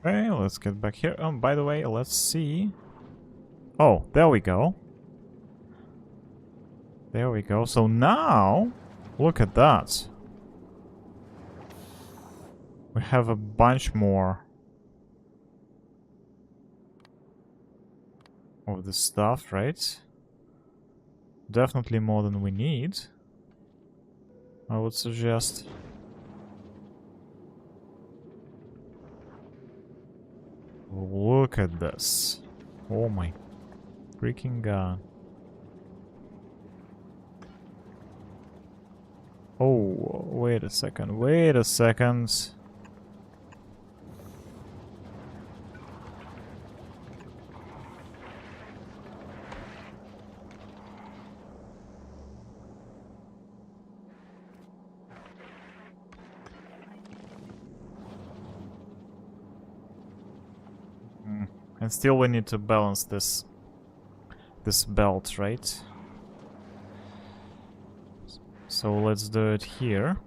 Okay, let's get back here. By the way, let's see. Oh, there we go. There we go. So now, look at that. We have a bunch more of this stuff, right? Definitely more than we need, I would suggest. Look at this. Oh my freaking god. Oh, wait a second. Wait a second. And still we need to balance this belt, right? So let's do it here.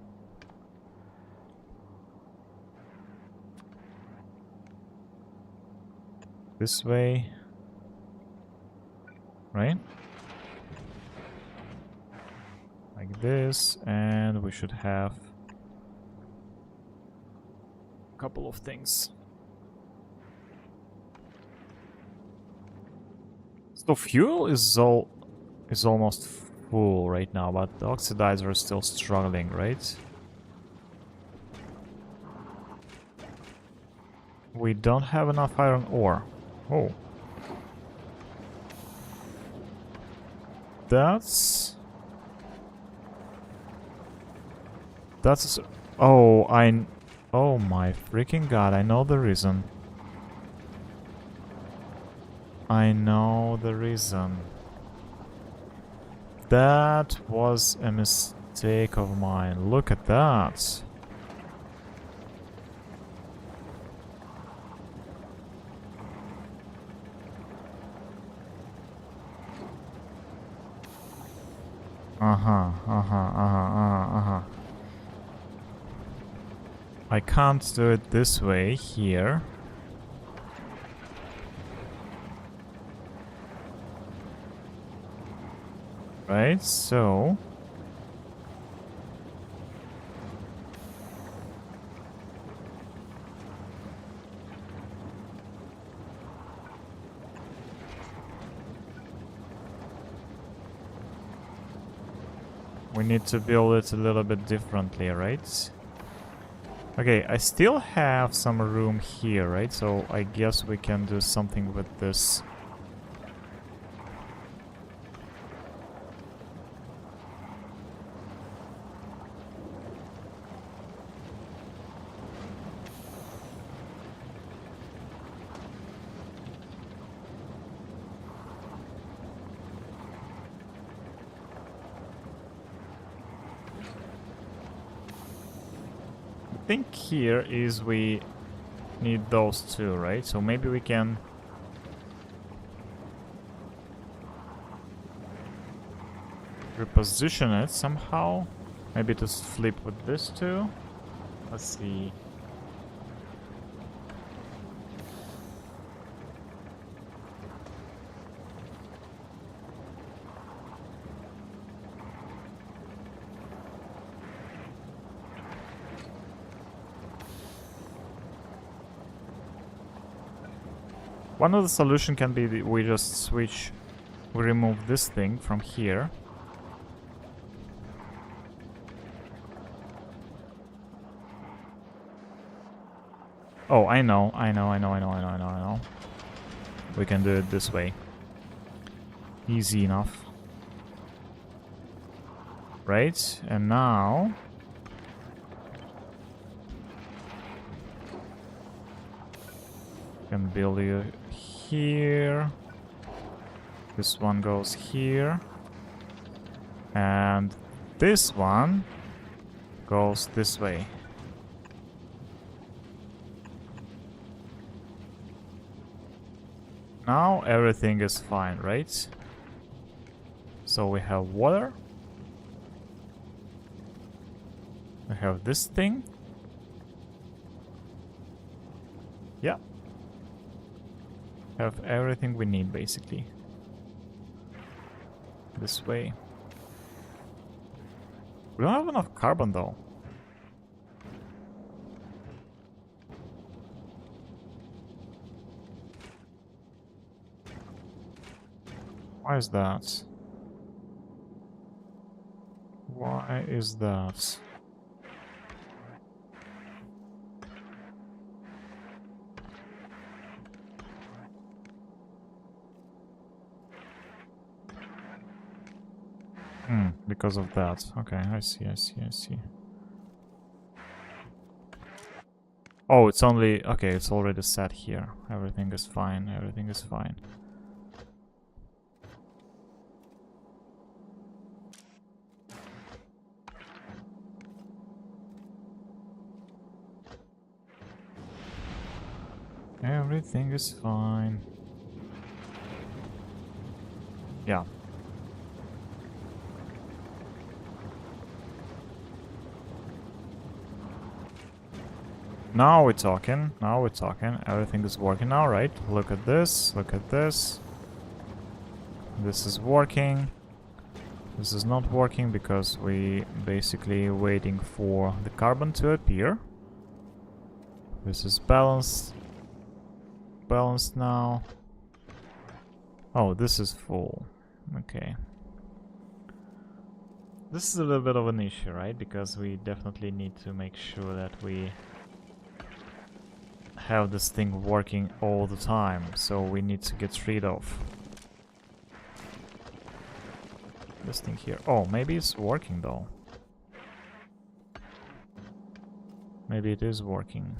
This way. Right? Like this, and we should have a couple of things. So fuel is almost full right now, but the oxidizer is still struggling, right? We don't have enough iron ore. Oh. That's... Oh, oh my freaking god, I know the reason. I know the reason. That was a mistake of mine. Look at that. I can't do it this way here. Right, so... we need to build it a little bit differently, right? Okay, I still have some room here, right? So I guess we can do something with this. I think here is we need those two, right? So maybe we can reposition it somehow. Maybe to flip with this too. Let's see. One of the solution can be we just switch, we remove this thing from here. Oh, I know. We can do it this way. Easy enough. Right? And now... can build you here. This one goes here. And this one goes this way. Now everything is fine, right? So we have water. We have this thing. Yeah. Have everything we need, basically. This way. We don't have enough carbon, though. Why is that? Why is that? Because of that. Okay, I see. Oh, it's only... okay, it's already set here. Everything is fine, Everything is fine. Yeah. Now we're talking. Everything is working now, right? Look at this. This is working. This is not working because we basically waiting for the carbon to appear. This is balanced. Balanced now. Oh, this is full. Okay. This is a little bit of an issue, right? Because we definitely need to make sure that we have this thing working all the time, so we need to get rid of this thing here. Oh, maybe it's working though. Maybe it is working.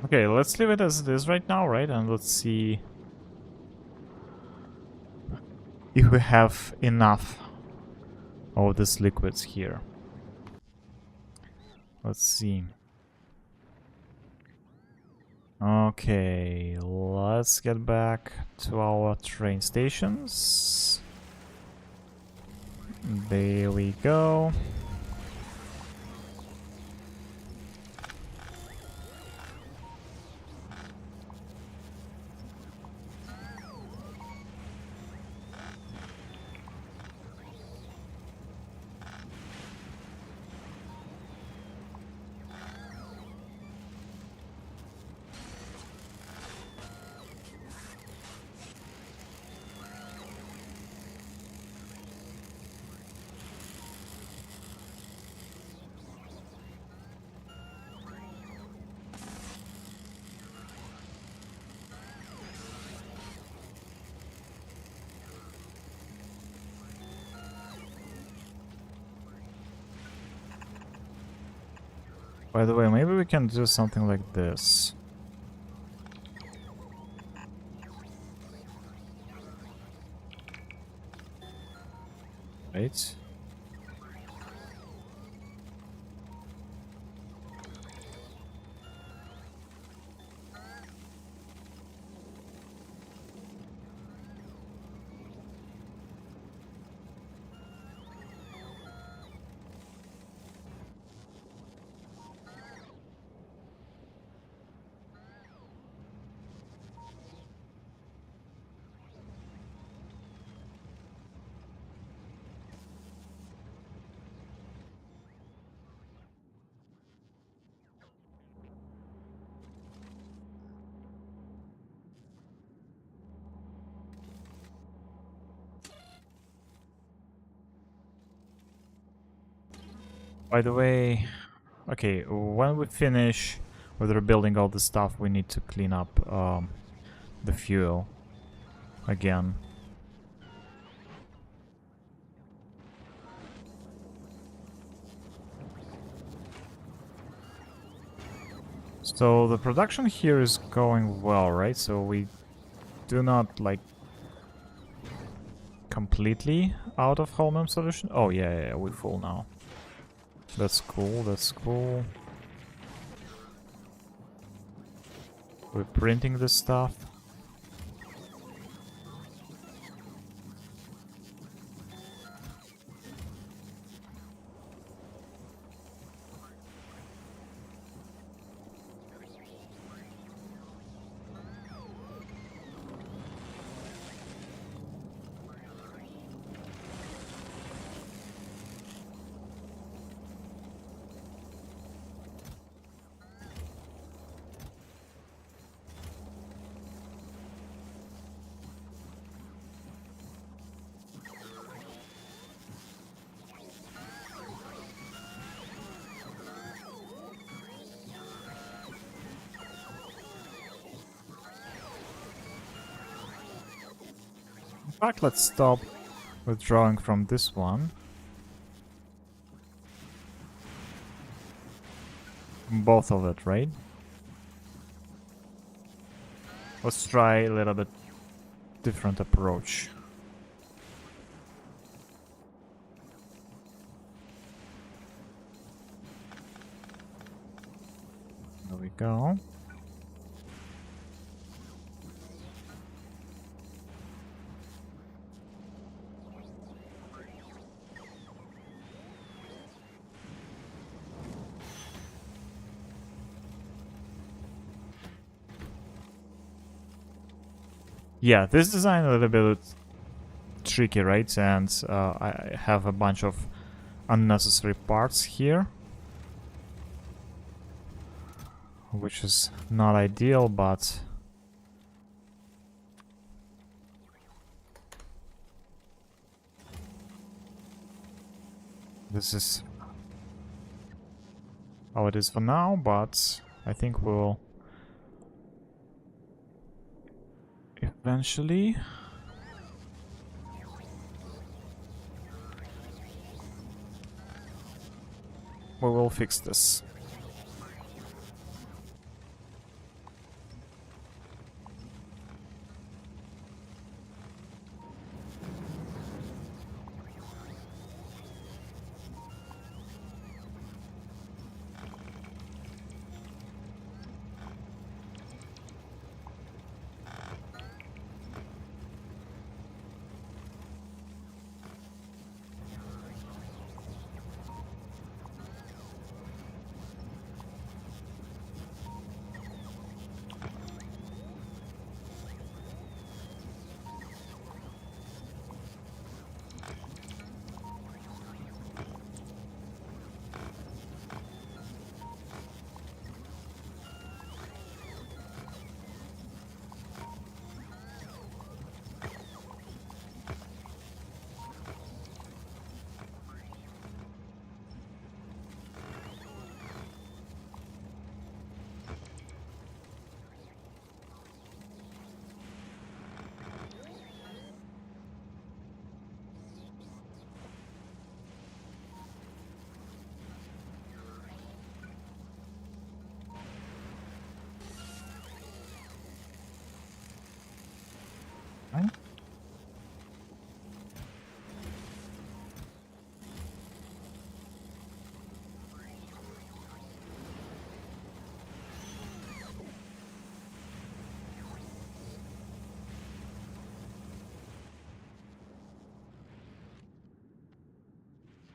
Okay, let's leave it as it is right now, right? And let's see if we have enough of these liquids here. Let's see. Okay, let's get back to our train stations. There we go. By the way, maybe we can do something like this. Right? By the way, okay, when we finish with rebuilding all the stuff, we need to clean up the fuel again. So the production here is going well, right? So we do not like completely out of Holmem solution. Oh yeah, we're full now. That's cool, that's cool. We're printing this stuff. In fact, let's stop withdrawing from this one. Both of it, right? Let's try a little bit different approach. There we go. Yeah, this design a little bit tricky, right? And I have a bunch of unnecessary parts here, which is not ideal, but this is how it is for now, but I think we'll eventually we will fix this.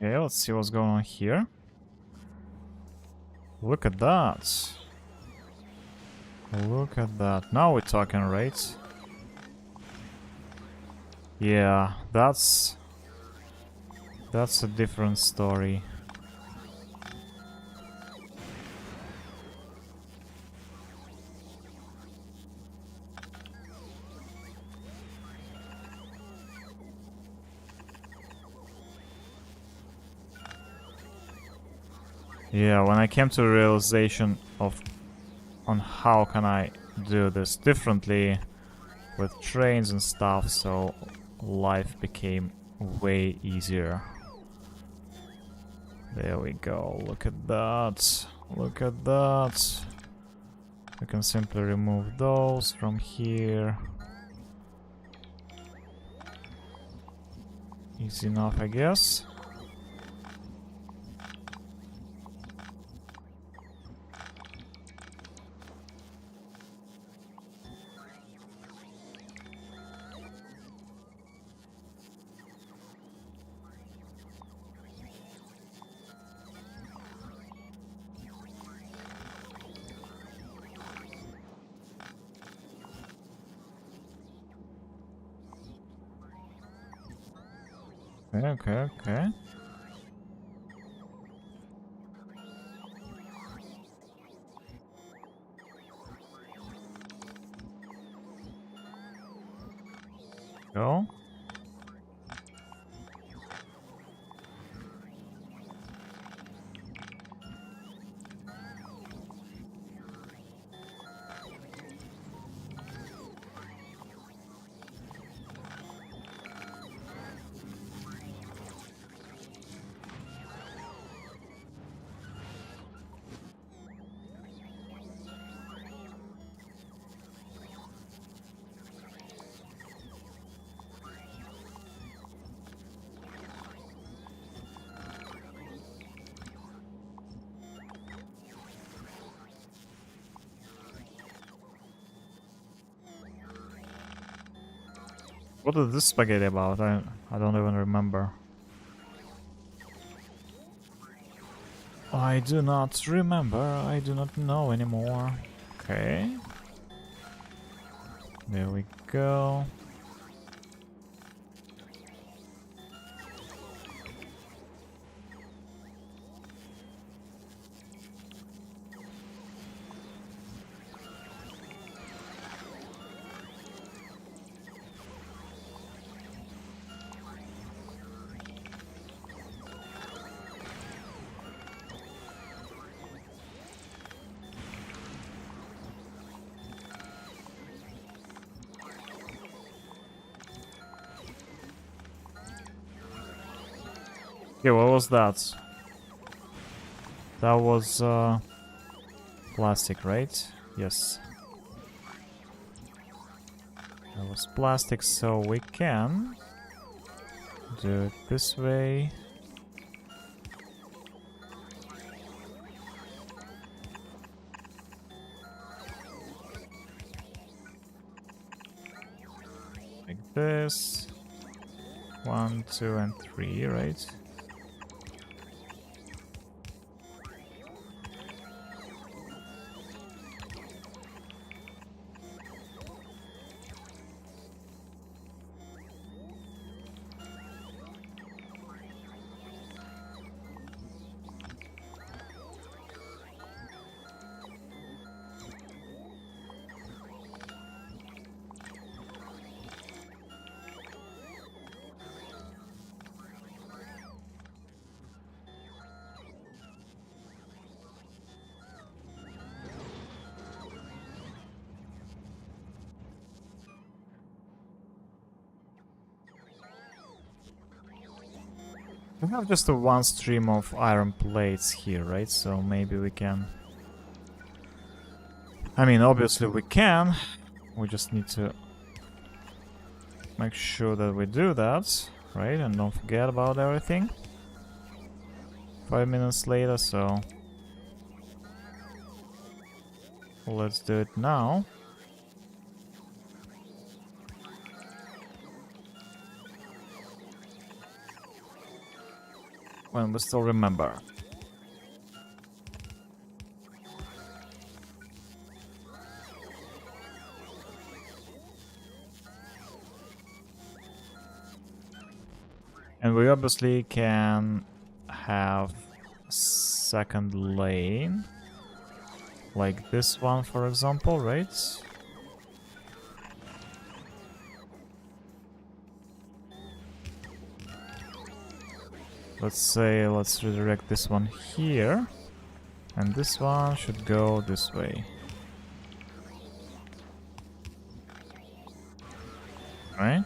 Okay, let's see what's going on here. Look at that. Look at that. Now we're talking, right? Yeah, that's a different story. Yeah, when I came to the realization on how can I do this differently with trains and stuff, so life became way easier. There we go. Look at that. Look at that. We can simply remove those from here. Easy enough, I guess. Okay. Go. What is this spaghetti about? I don't even remember. I do not remember. I do not know anymore. Okay. There we go. Okay, what was that? That was plastic, right? Yes. That was plastic, so we can do it this way. Like this. 1, 2, and 3, right? We have just a one stream of iron plates here, right? So maybe we can... I mean, obviously we can. We just need to make sure that we do that, right? And don't forget about everything. 5 minutes later, so... let's do it now. when we still remember. And we obviously can have a second lane, like this one, for example, right? Let's say, let's redirect this one here, and this one should go this way. Right?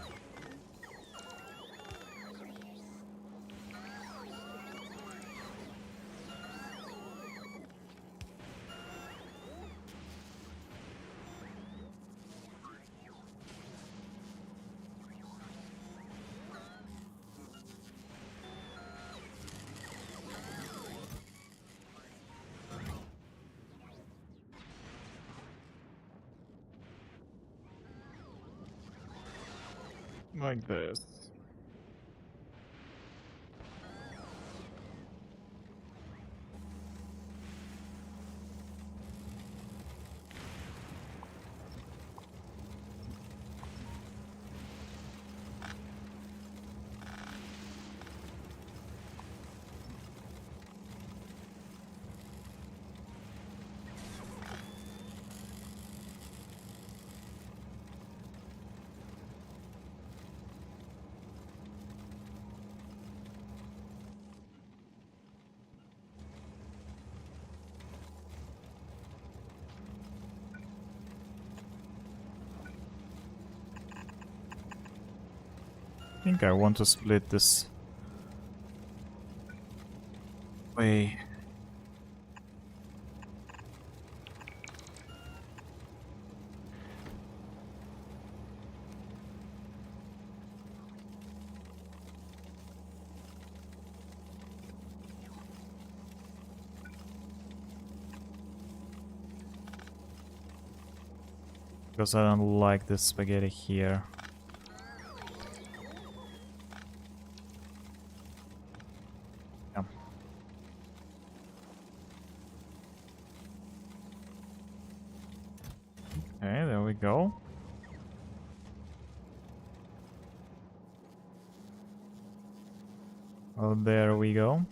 Like this. I think I want to split this way. Because I don't like this spaghetti here. Yeah. Okay, there we go. Oh, there we go.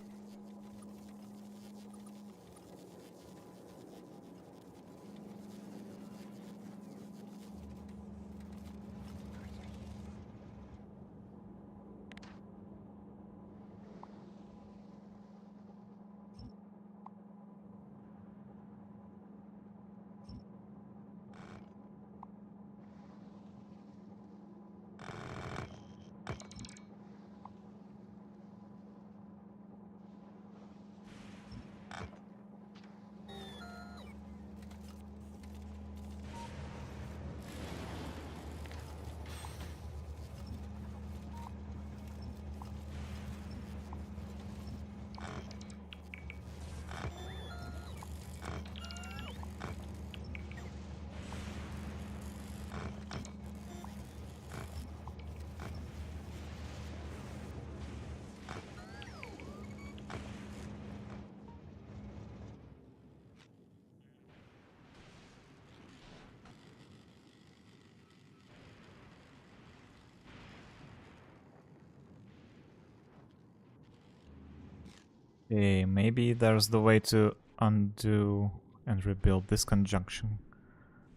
Okay, maybe there's the way to undo and rebuild this conjunction.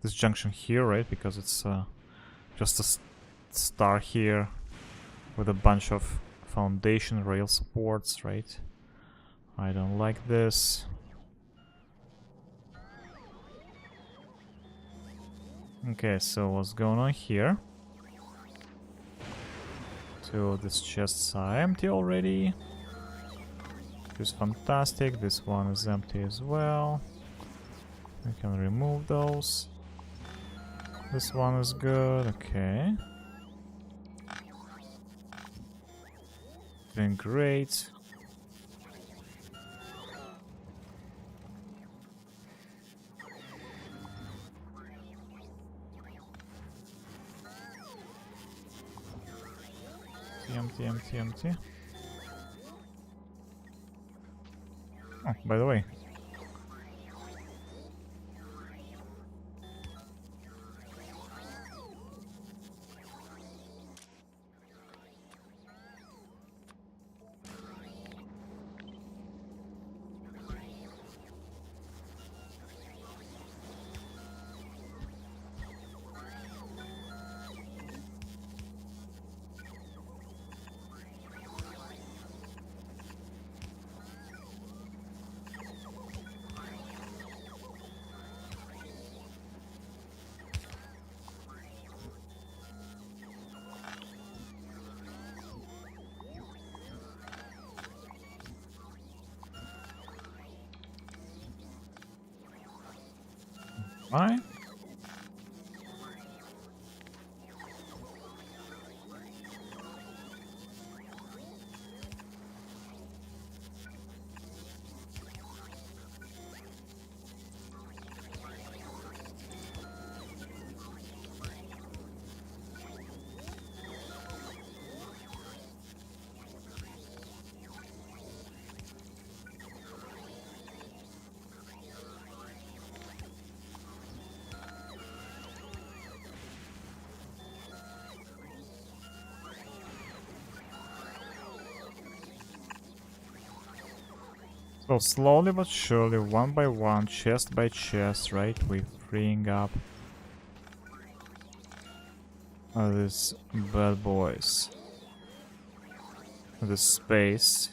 This junction here, right? Because it's just a star here with a bunch of foundation rail supports, right? I don't like this. Okay, so what's going on here? So these chests are empty already. This is fantastic. This one is empty as well. We can remove those. This one is good. Okay. Doing great. Empty, empty, empty. Oh, by the way. Why? So slowly but surely, one by one, chest by chest, right? We're freeing up these bad boys. The space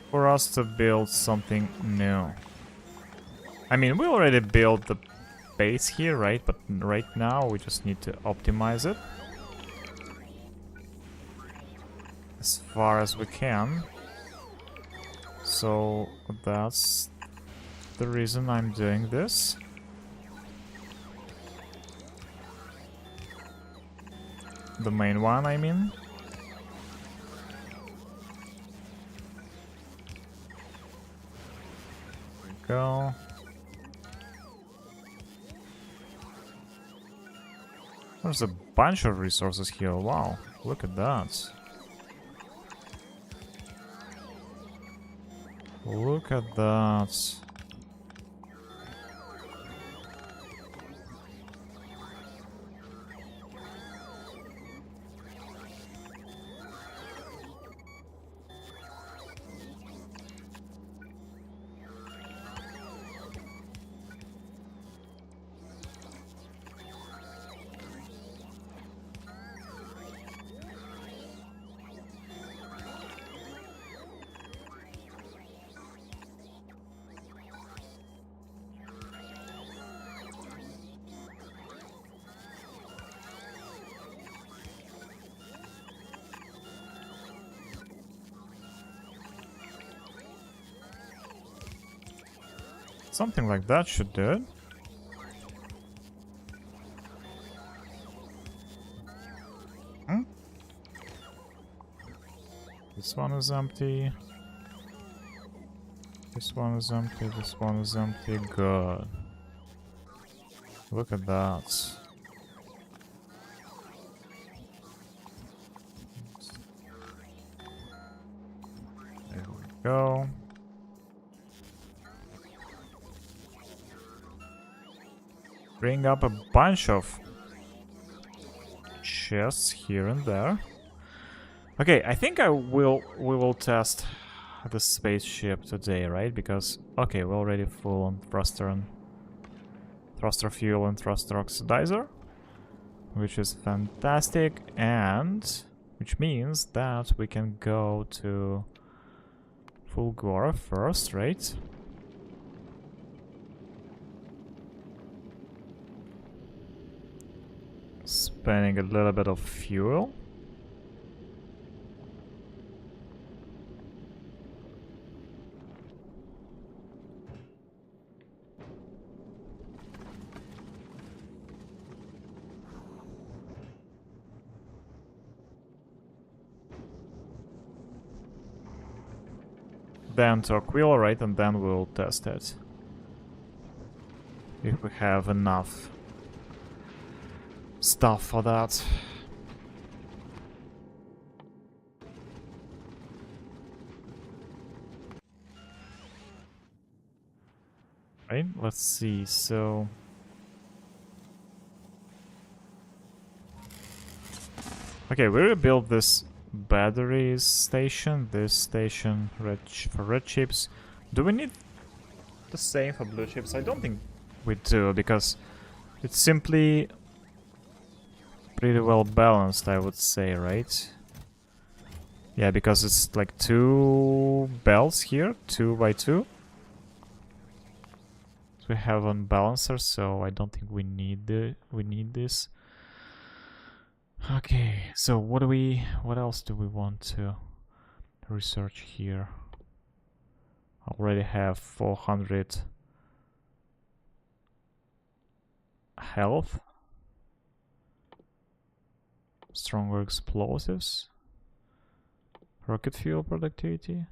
for us to build something new. I mean, we already built the base here, right? But right now we just need to optimize it as far as we can. So that's the reason I'm doing this. The main one, I mean. There we go. There's a bunch of resources here. Wow, look at that. Look at that. Something like that should do it. Hmm? This one is empty. This one is empty. This one is empty. Good. Look at that. There we go. Bring up a bunch of chests here and there. Okay, I think we will test the spaceship today, right? Because okay, we're already full on thruster fuel and thruster oxidizer, which is fantastic, and which means that we can go to Fulgora first, right? Spending a little bit of fuel. Then to Aquila, right? And then we'll test it. If we have enough stuff for that. right? Let's see. So okay, we rebuilt this battery station, this station for red chips. Do we need the same for blue chips? I don't think we do, because it's simply pretty well balanced, I would say, right? Yeah, because it's like 2 bells here, 2 by 2. So we have one balancer, so I don't think we need this. Okay, so what else do we want to research here? Already have 400 health. Stronger explosives. Rocket fuel productivity.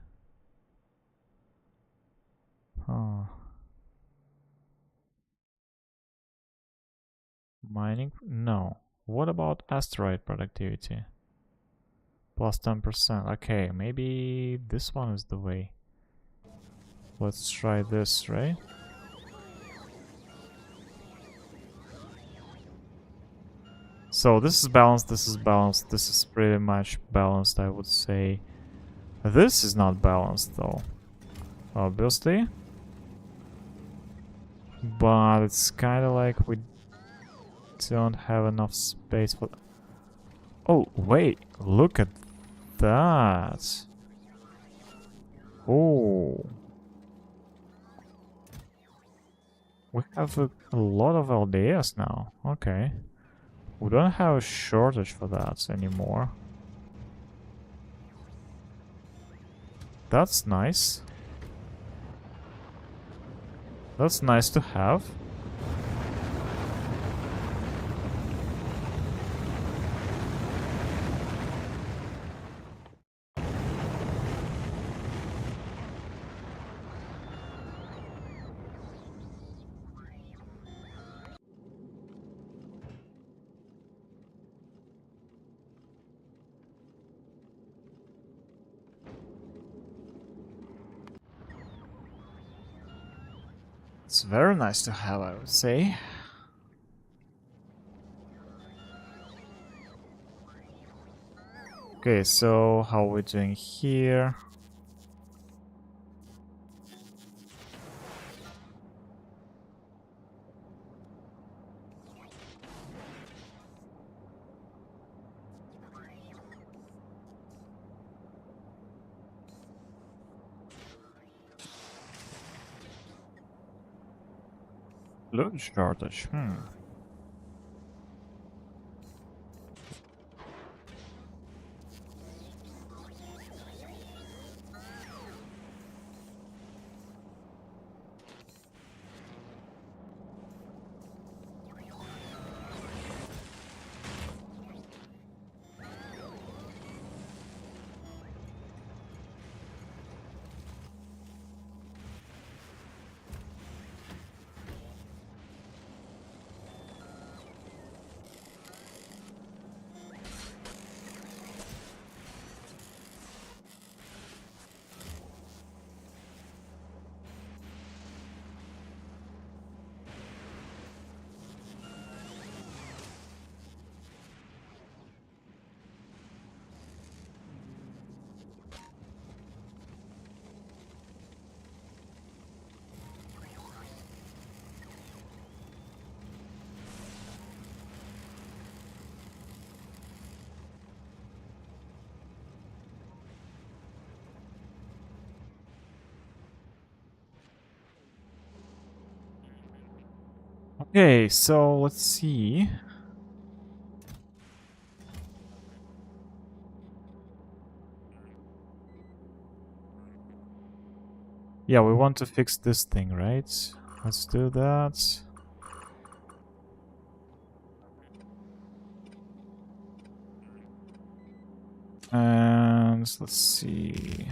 Huh. Mining? No. What about asteroid productivity? Plus 10%. Okay, maybe this one is the way. Let's try this, right? So this is balanced, this is balanced, this is pretty much balanced, I would say. This is not balanced though, obviously. But it's kind of like we don't have enough space for... Oh, wait, look at that. Oh. We have a lot of LDS now, okay. We don't have a shortage for that anymore. That's nice. That's nice to have. It's very nice to have, I would say. Okay, so how are we doing here? Loot shortage, Okay, so let's see. Yeah, we want to fix this thing, right? Let's do that. And let's see.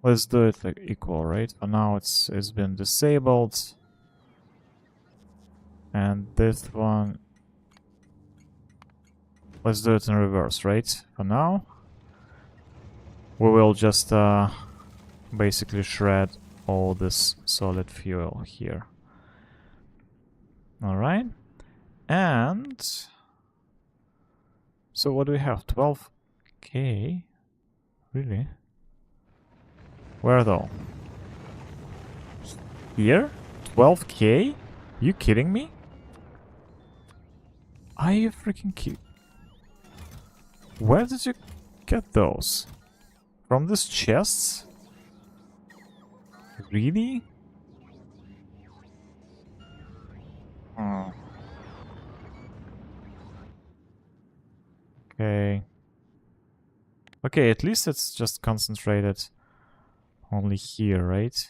Let's do it like equal, right? For now it's been disabled. And this one, let's do it in reverse, right? For now, we will just basically shred all this solid fuel here. Alright. And so what do we have? 12k? Really? Where though? Here? 12k? You kidding me? Are you freaking kidding? Where did you get those? From these chests? Really? Hmm. Okay. Okay, at least it's just concentrated only here, right?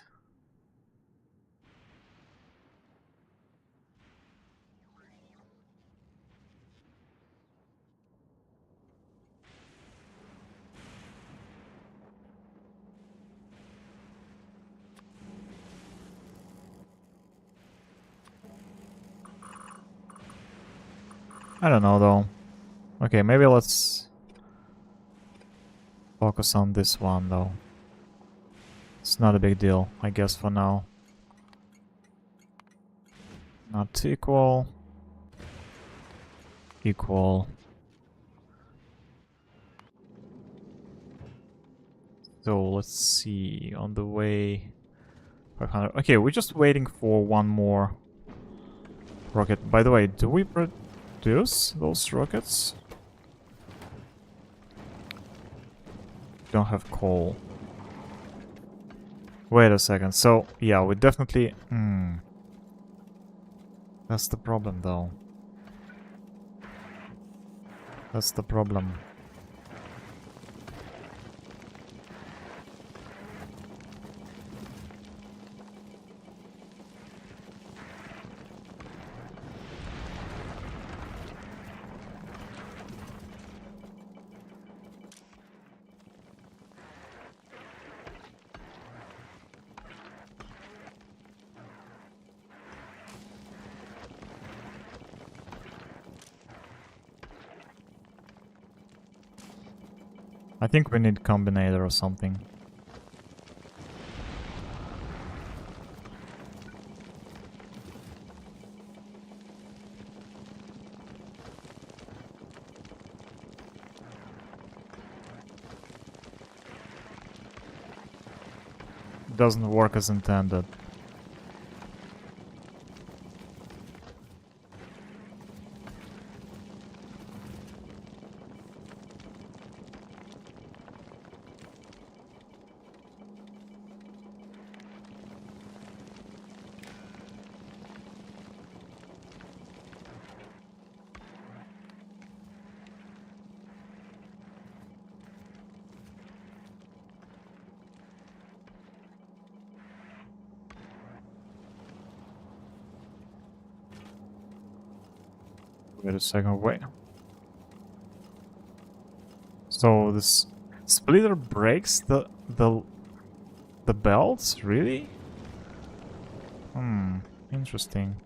I don't know though. Okay, maybe let's focus on this one though. It's not a big deal, I guess, for now. Not equal. Equal. So let's see, on the way 500. Okay, we're just waiting for one more rocket. By the way, do we produce those rockets? Don't have coal. Wait a second. So, yeah, we definitely... That's the problem, though. That's the problem. I think we need combinator or something. Doesn't work as intended. Wait a second, wait. So this splitter breaks the belts, really? Interesting.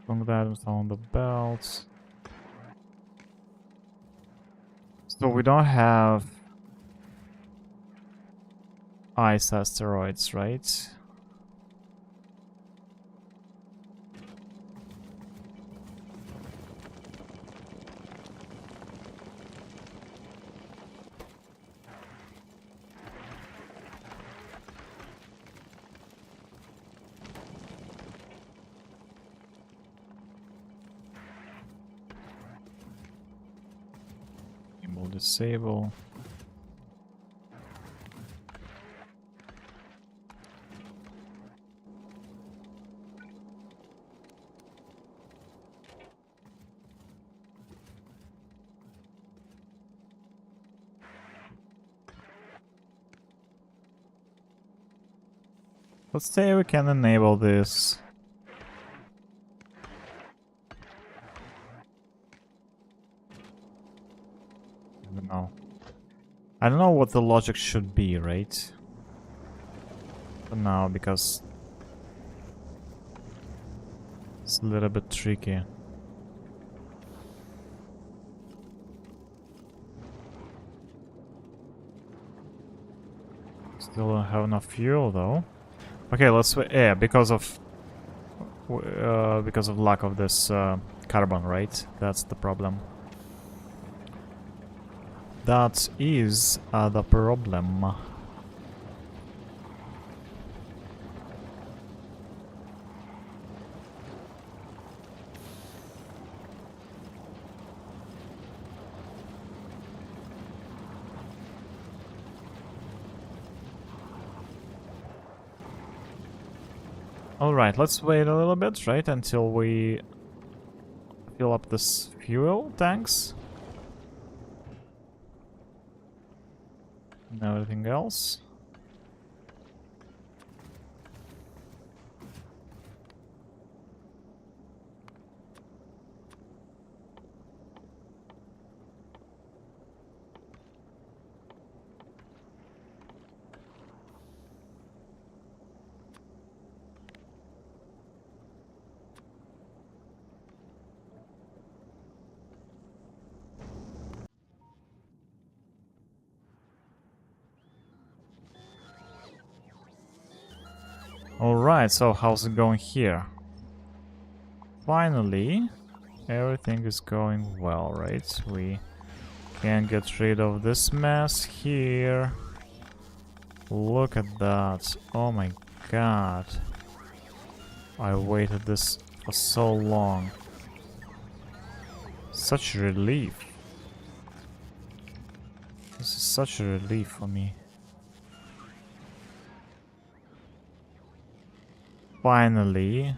Long items on the belts. So we don't have ice asteroids, right? We'll disable. Let's say we can enable this. I don't know what the logic should be, right? For now, because it's a little bit tricky. Still don't have enough fuel though. Okay, let's wait. Yeah, because of lack of this carbon, right? That's the problem. That is the problem. Alright, let's wait a little bit, right, until we fill up this fuel tanks. And everything else. Alright, so how's it going here? Finally, everything is going well, right? We can get rid of this mess here. Look at that. Oh my god. I waited this for so long. Such a relief. This is such a relief for me. Finally,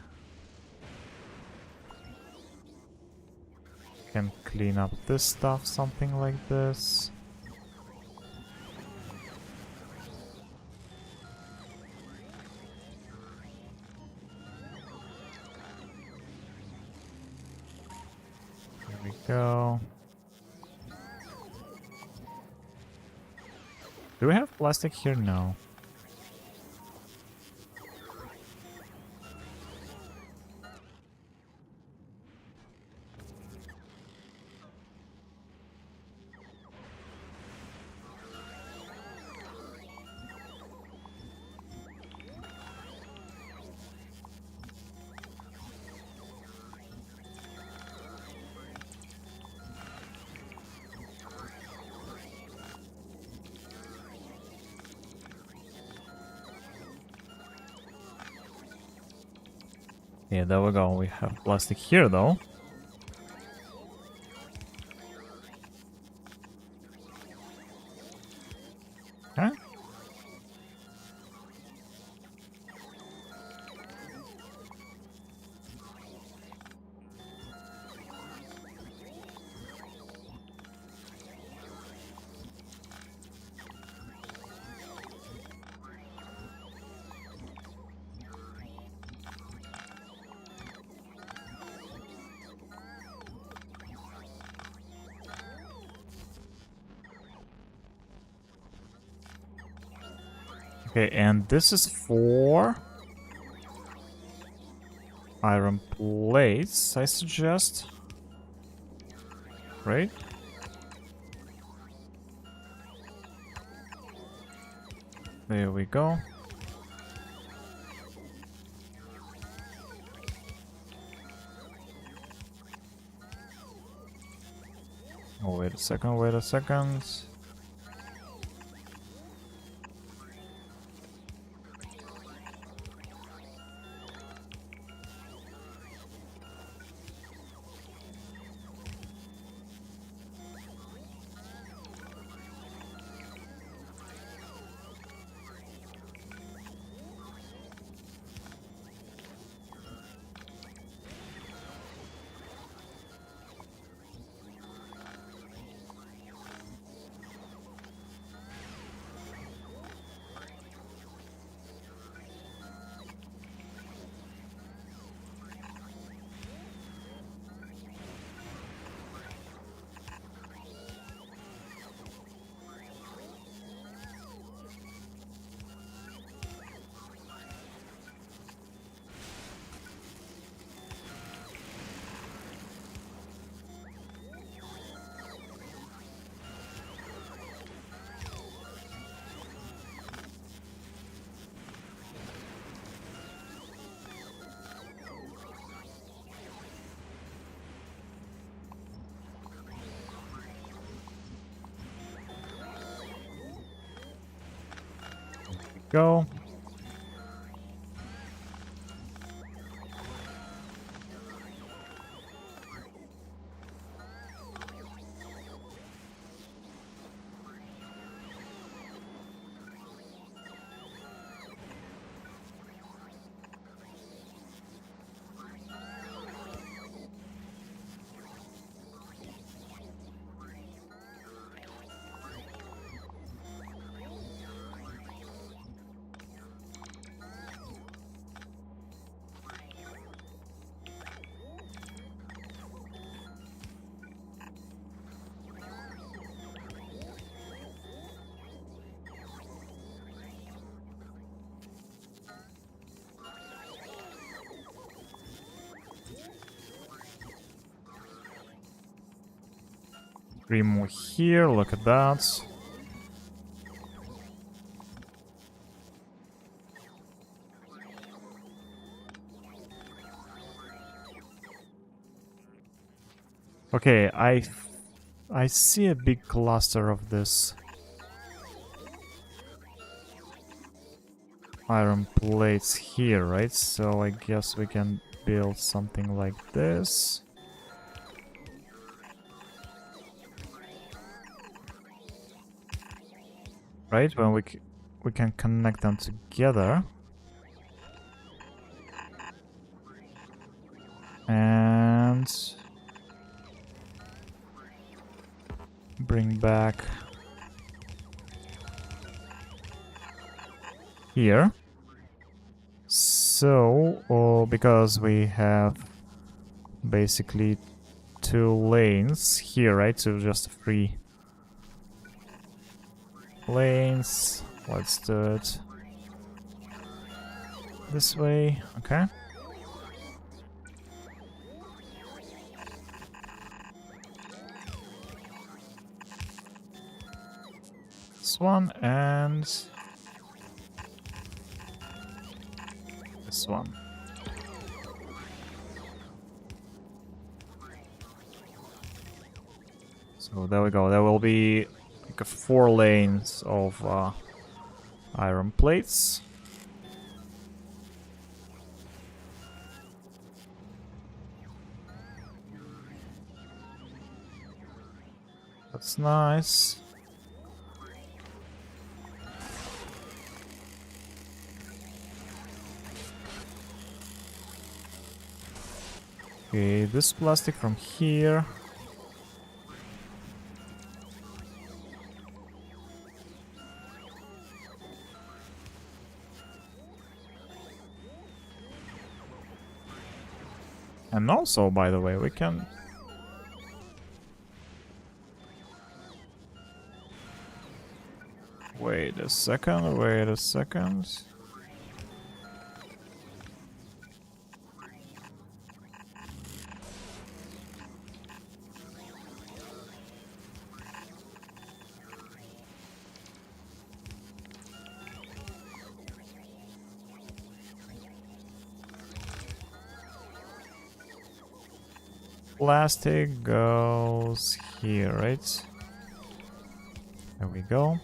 can clean up this stuff, something like this. Here we go. Do we have plastic here? No. Yeah, there we go. We have plastic here, though. Huh? Okay, and this is for iron plates, I suggest. Right? There we go. Oh, wait a second, wait a second. Go. Three more here, look at that. Okay, I see a big cluster of this iron plates here, right? So I guess we can build something like this. Right, when we can connect them together. And bring back here. So, because we have basically 2 lanes here, right? So just 3 lanes. Let's do it this way. Okay. This one and this one. So there we go. There will be like 4 lanes of iron plates. That's nice. Okay, this plastic from here. And also, by the way, we can... Wait a second, wait a second. Plastic goes here, right? There we go.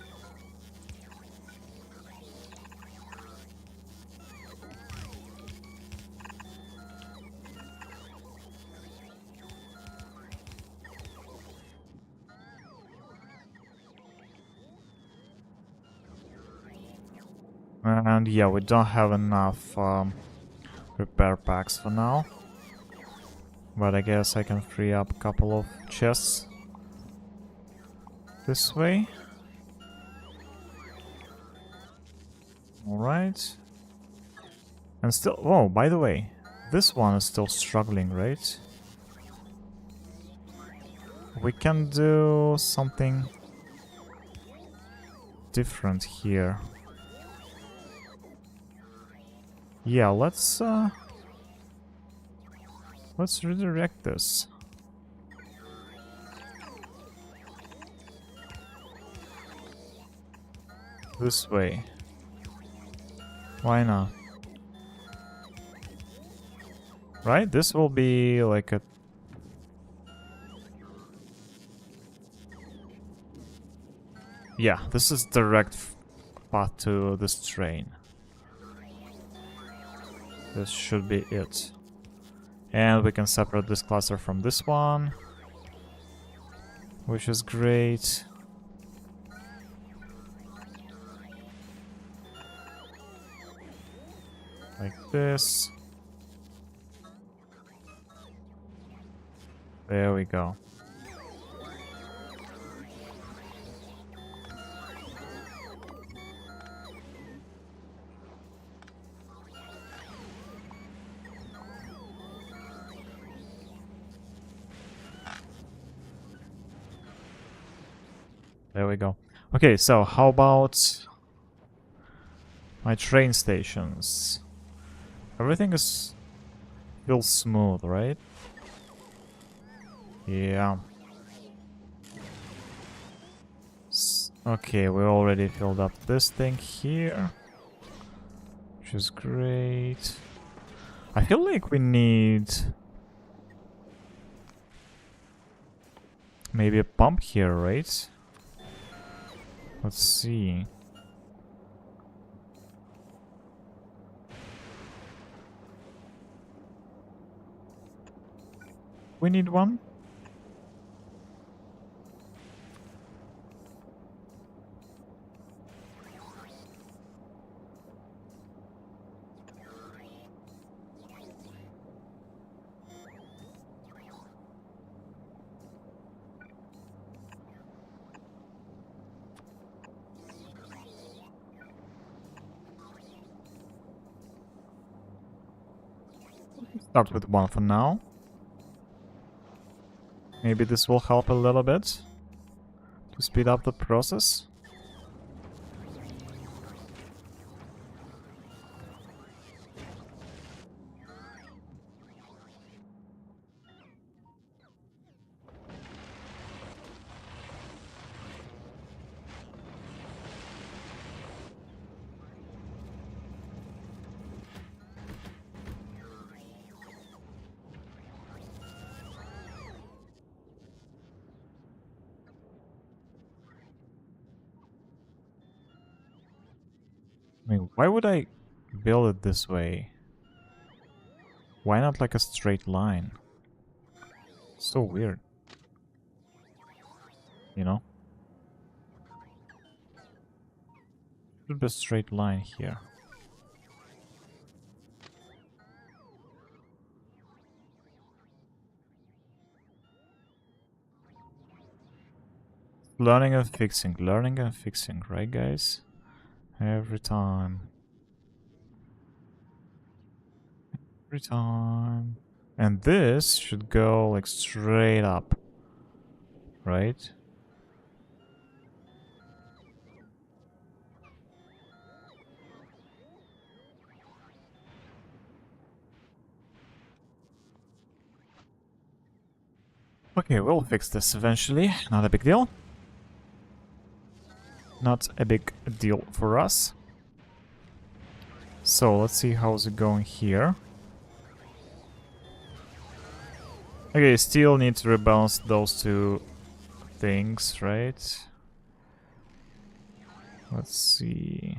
And yeah, we don't have enough repair packs for now. But I guess I can free up a couple of chests this way. Alright. And still... Oh, by the way, this one is still struggling, right? We can do something different here. Yeah, let's redirect this. This way. Why not? Right? This will be like a... Yeah, this is direct path to this train. This should be it. And we can separate this cluster from this one, which is great. Like this. There we go. There we go. Okay, so how about my train stations? Everything feels smooth, right? Yeah. Okay, we already filled up this thing here, which is great. I feel like we need maybe a pump here, right? Let's see. We need one? Start with one for now. Maybe this will help a little bit to speed up the process. I mean, why would I build it this way? Why not like a straight line? So weird. You know? Should be a straight line here. Learning and fixing, right guys? Every time. Every time. And this should go like straight up. Right? Okay, we'll fix this eventually. Not a big deal. Not a big deal for us. So, let's see how's it going here. Okay, still need to rebalance those two things, right? Let's see.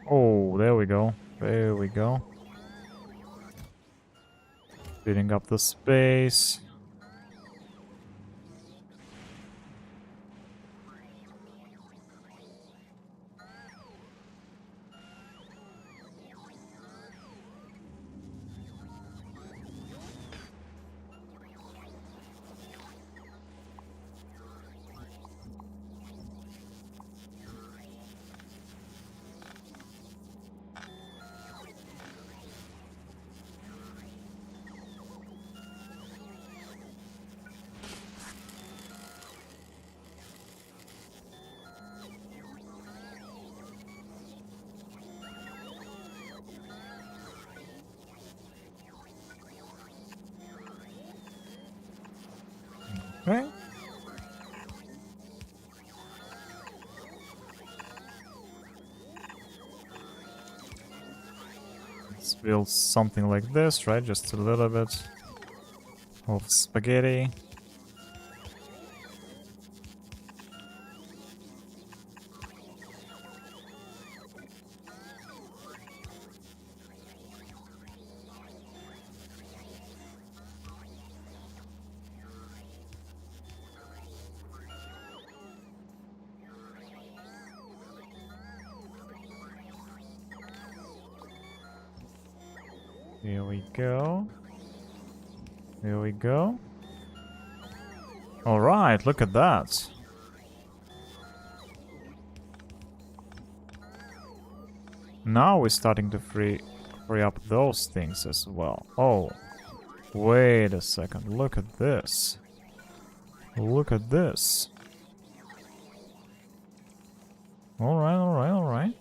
Oh, there we go. There we go. Filling up the space. Okay. Let's build something like this, right? Just a little bit of spaghetti. Here we go. Here we go. Alright, look at that. Now we're starting to free up those things as well. Oh, wait a second. Look at this. Look at this. Alright, alright, alright.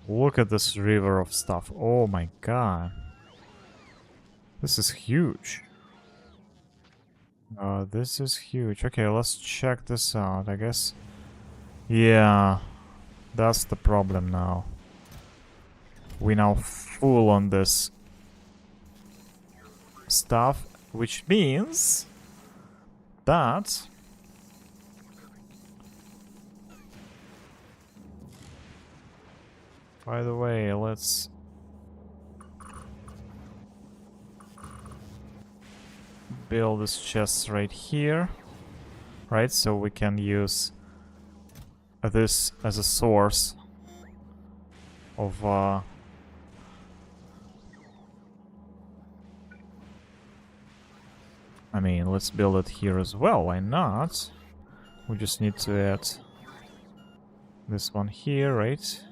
Look at this river of stuff. Oh my god. This is huge. This is huge. Okay, let's check this out, I guess. Yeah, that's the problem now. We're now full on this stuff, which means that by the way, let's build this chest right here, right? So we can use this as a source of I mean, let's build it here as well, why not? We just need to add this one here, right?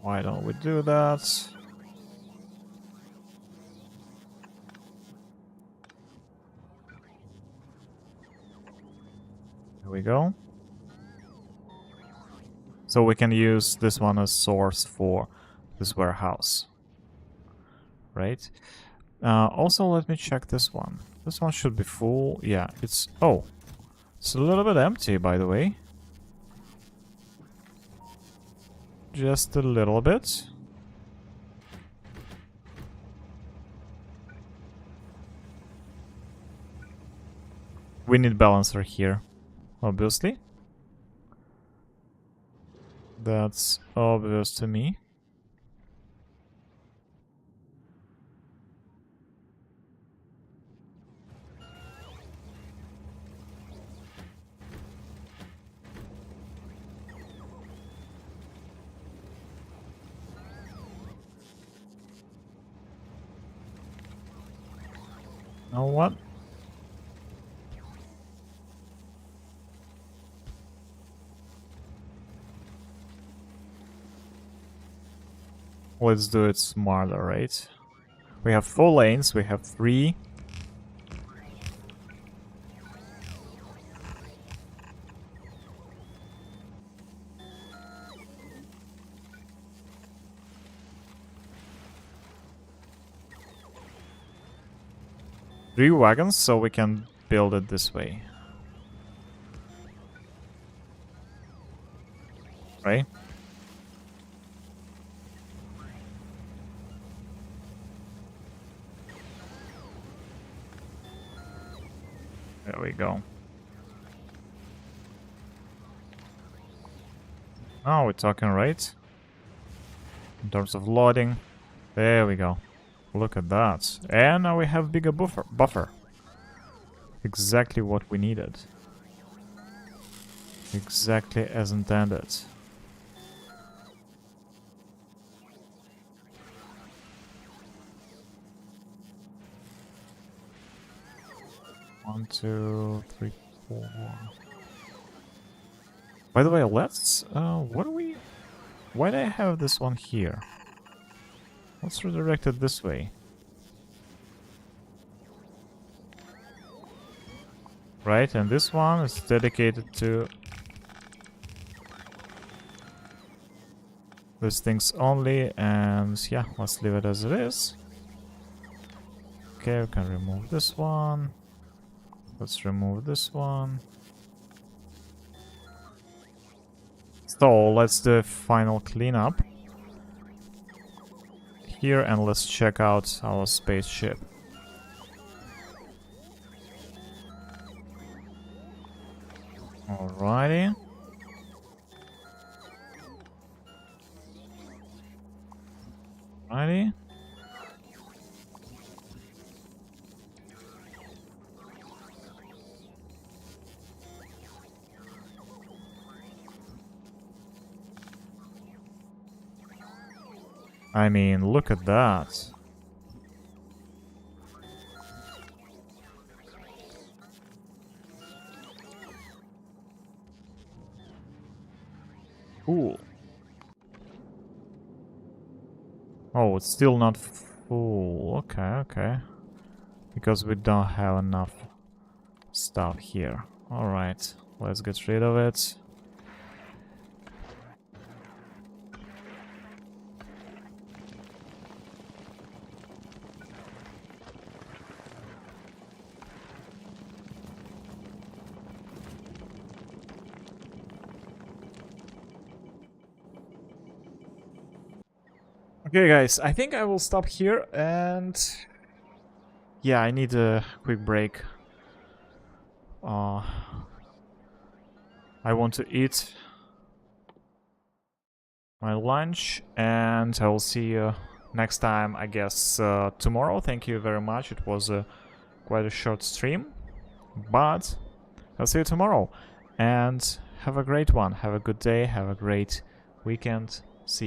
Why don't we do that? Here we go. So we can use this one as source for this warehouse. Right? Also, let me check this one. This one should be full. Yeah, it's... Oh! It's a little bit empty, by the way. Just a little bit. We need balancer here, obviously. That's obvious to me. Know what? Let's do it smarter, right? We have 4 lanes, we have 3. Three wagons, so we can build it this way. Right? There we go. Now we're talking, right? In terms of loading. There we go. Look at that. And now we have bigger buffer. Exactly what we needed. Exactly as intended. 1, 2, 3, 4. By the way, let's... what do we... Why do I have this one here? Let's redirect it this way. Right, and this one is dedicated to these things only, and yeah, let's leave it as it is. Okay, we can remove this one. Let's remove this one. So, let's do a final cleanup here, and let's check out our spaceship. Alrighty. Alrighty. I mean, look at that. Cool. Oh, it's still not full. Okay, okay. Because we don't have enough stuff here. Alright, let's get rid of it. Okay, guys, I think I will stop here, and yeah, I need a quick break. I want to eat my lunch, and I will see you next time, I guess, tomorrow. Thank you very much. It was quite a short stream, but I'll see you tomorrow. And have a great one. Have a good day. Have a great weekend.